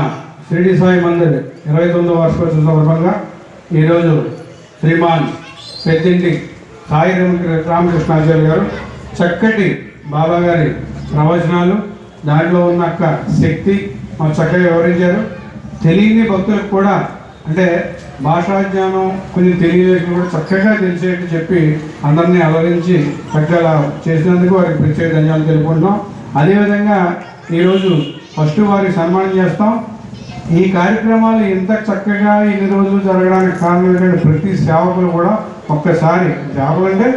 షిరిడి సాయి మందిర్ 29వ వార్షికోత్సవం సందర్భంగా ఈరోజు శ్రీమాన్ పెద్దింటి సాయి రామకృష్ణాచార్య గారు చక్కటి బాబా గారి ప్రవచనాలు, దాంట్లో ఉన్న శక్తి మాకు చక్కగా వివరించారు. తెలియని భక్తులకు కూడా అంటే భాషా జ్ఞానం కొంచెం తెలియజేసిన కూడా చక్కగా తెలిసేట్టు చెప్పి అందరినీ అలరించి చక్కగా చేసినందుకు వారికి ప్రత్యేక ధన్యవాదాలు తెలుపుకుంటున్నాం. అదేవిధంగా ఈరోజు ఫస్ట్ వారికి సన్మానం చేస్తాం. ఈ కార్యక్రమాలు ఇంత చక్కగా ఇన్ని రోజులు జరగడానికి కారణం ఏంటంటే ప్రతి సేవకులు కూడా ఒక్కసారి, సేవకులు అంటే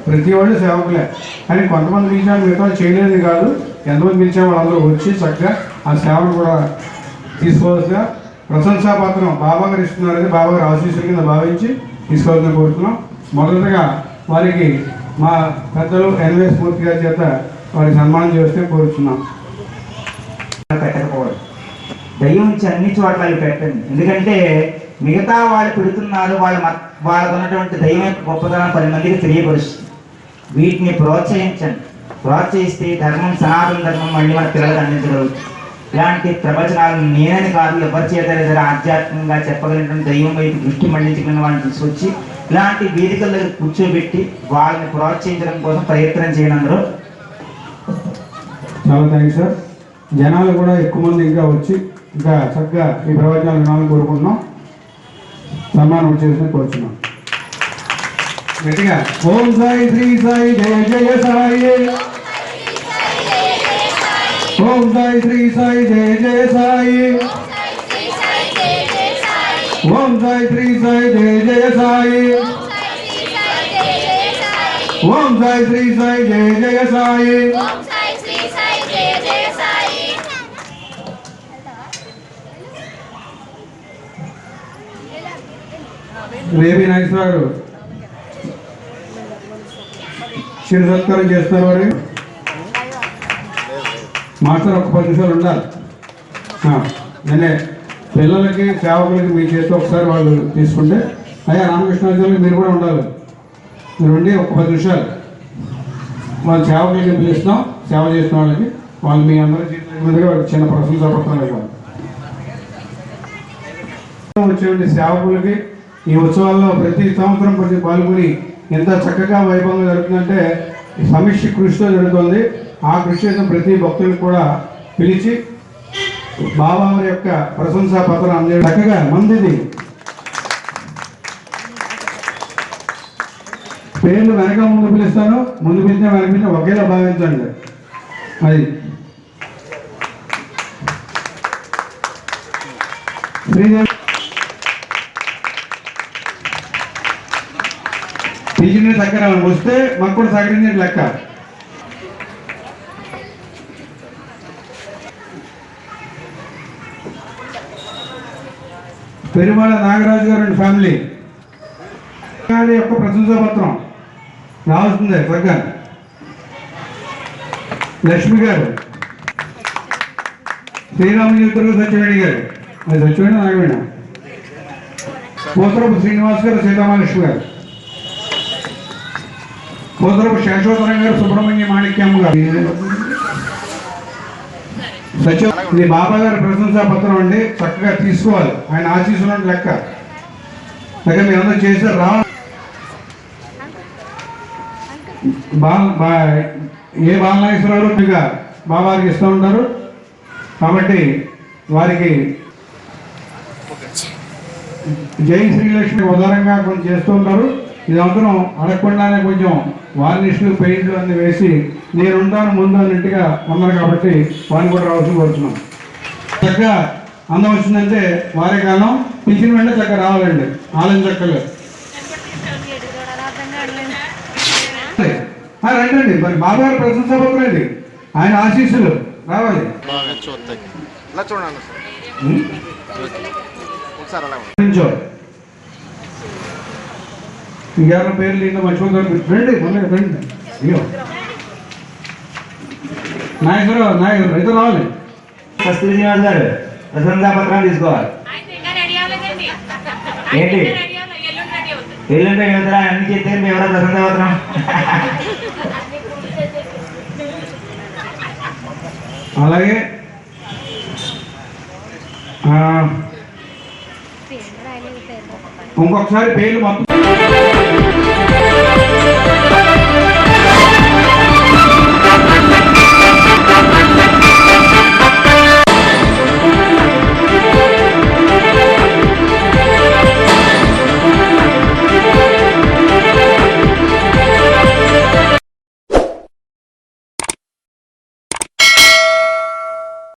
ప్రతి వాళ్ళు సేవకులే, కానీ కొంతమంది పిలిచాము మిగతా చేయలేదు కాదు, ఎంతమంది పిలిచే వాళ్ళందరూ వచ్చి చక్కగా ఆ సేవను కూడా తీసుకోవాల్సిన ప్రశంసాపత్రం బాబా గారు ఇస్తున్నారని బాబా గారు ఆశీస్సుల కింద భావించి తీసుకోవాలని కోరుతున్నాం. మొదటగా వారికి మా పెద్దలు ఎన్వైఎస్ మూర్తి గారి చేత వారికి సన్మానం చేస్తే కోరుతున్నాం. పెట్టకపోవడం దయ్యం నుంచి అన్ని చోట్ల అవి పెట్టండి. ఎందుకంటే మిగతా వాళ్ళు పెడుతున్నారు, వాళ్ళకు ఉన్నటువంటి దైవం యొక్క గొప్పతనం 10 మందికి తెలియపరుస్తుంది. వీటిని ప్రోత్సహించండి. ప్రోత్సహిస్తే ధర్మం, సనాతన ధర్మం మళ్ళీ మన పిల్లలకు అందించగలుగుతుంది. ఇలాంటి ప్రవచనాలు నేనని కాదు, ఎవరి చేత సరే ఆధ్యాత్మికంగా చెప్పగలిగినటువంటి దైవం వైపు దృష్టి మళ్లించగలిగిన వాళ్ళని తీసుకొచ్చి ఇలాంటి వేదికల దగ్గర కూర్చోబెట్టి వాళ్ళని ప్రోత్సహించడం కోసం ప్రయత్నం చేయడం. అందరూ చాలా థ్యాంక్స్ సార్. జనాలు కూడా ఎక్కువ మంది ఇంకా వచ్చి ఇంకా చక్కగా ఈ ప్రవచనాలు వినాలని కోరుకుంటున్నాం. సన్మానం చేసి కోరుచున్నాం. గట్టిగా ఓం సాయి శ్రీ సాయి జయ జయ సాయి. ఓం సాయి శ్రీ సాయి జయ జయ సాయి. ఓం సాయి శ్రీ సాయి జయ జయ సాయి. ఓం సాయి శ్రీ సాయి జయ జయ సాయి. రేవి నాగేశ్వర గారు చిరు సత్కారం చేస్తున్నారు. వారి మాస్టర్ ఒక 10 నిమిషాలు ఉండాలి. నేనే పిల్లలకి సేవకులకి మీ చేతితో ఒకసారి వాళ్ళు తీసుకుంటే, అయ్యా రామకృష్ణాచార్యులు మీరు కూడా ఉండాలి. మీరు ఉండి ఒక 10 నిమిషాలు వాళ్ళ సేవకులకి పిలుస్తాం. సేవ చేసిన వాళ్ళకి వాళ్ళు మీ అందరి చేతుల మీదుగా వాళ్ళకి చిన్న ప్రశంసాపత్రాలు ఇవ్వాలి. వచ్చేటువంటి సేవకులకి ఈ ఉత్సవాల్లో ప్రతి సంవత్సరం ప్రతి పాల్గొని ఎంత చక్కగా వైభవంగా జరుగుతుందంటే సమిష్టి కృషితో జరుగుతుంది. ఆ కృషి చేసిన ప్రతి భక్తులకు కూడా పిలిచి బాబావారి యొక్క ప్రశంసా పత్రం అందజేయడం చక్కగా మందిది. పేర్లు వెనక ముందు పిలుస్తాను, ముందు పిలిచిన వెనక పిలిచిన ఒకేలా భావించండి. అది శ్రీదేవి టీచర్ని దగ్గర వస్తే మాకు కూడా సహకరించే లెక్క. పెరుమాళ నాగరాజు గారు అండ్ ఫ్యామిలీ యొక్క ప్రశంసా పత్రం రావాల్సిందే. దగ్గర లక్ష్మి గారు, శ్రీరామచంద్రుడు సత్యవేణి గారు, అది సత్యవేణి నాగవేణ, పోతరపు శ్రీనివాస్ గారు, సీతామహాలక్ష్మి గారు, పోతరపు శాశ్వతరం గారు, సుబ్రహ్మణ్య మాణిక్యమ్మ గారు, సత్య. ఇది బాబా గారి ప్రశంసా పత్రం అండి. చక్కగా తీసుకోవాలి. ఆయన ఆశీస్సులు లెక్క దగ్గర మీరు అందరూ చేశారు. ఏ బాలనాగేశ్వరరావు మీగా బాబాకి ఇస్తూ ఉంటారు కాబట్టి వారికి జై శ్రీలక్ష్మి ఉదారంగా కొంచెం చేస్తూ ఉంటారు. ఇది అందరం అడగకుండానే కొంచెం వార్నిష్లు, పెయింట్లు అన్ని వేసి నేను ఉంటాను ముందు అన్నట్టుగా ఉన్నారు కాబట్టి వారిని కూడా రావాల్సి కోరుతున్నాం. చక్కగా అందం వచ్చిందంటే వారే కాలం పిలిచిన వెంటనే చక్కగా రావాలండి. ఆలయం చక్కగా రండి. మరి బాబా గారి ప్రశంసా పత్రం ఇది, ఆయన ఆశీస్సులు రావాలి. ఇంకేమైనా పేర్లు ఇంకా మర్చిపోతారు. రండి మళ్ళీ రండి. అయ్యో నాయకురావు నాయకుడు అయితే రావాలి. కస్తూరి శ్రీనివాస్ గారు ప్రశంసా పత్రాలు తీసుకోవాలి. ఏంటి ఎల్లుండి యువతరా అన్ని చేస్తే ఎవరో ప్రశంసా పత్రం. అలాగే ఇంకొకసారి పేర్లు మొత్తం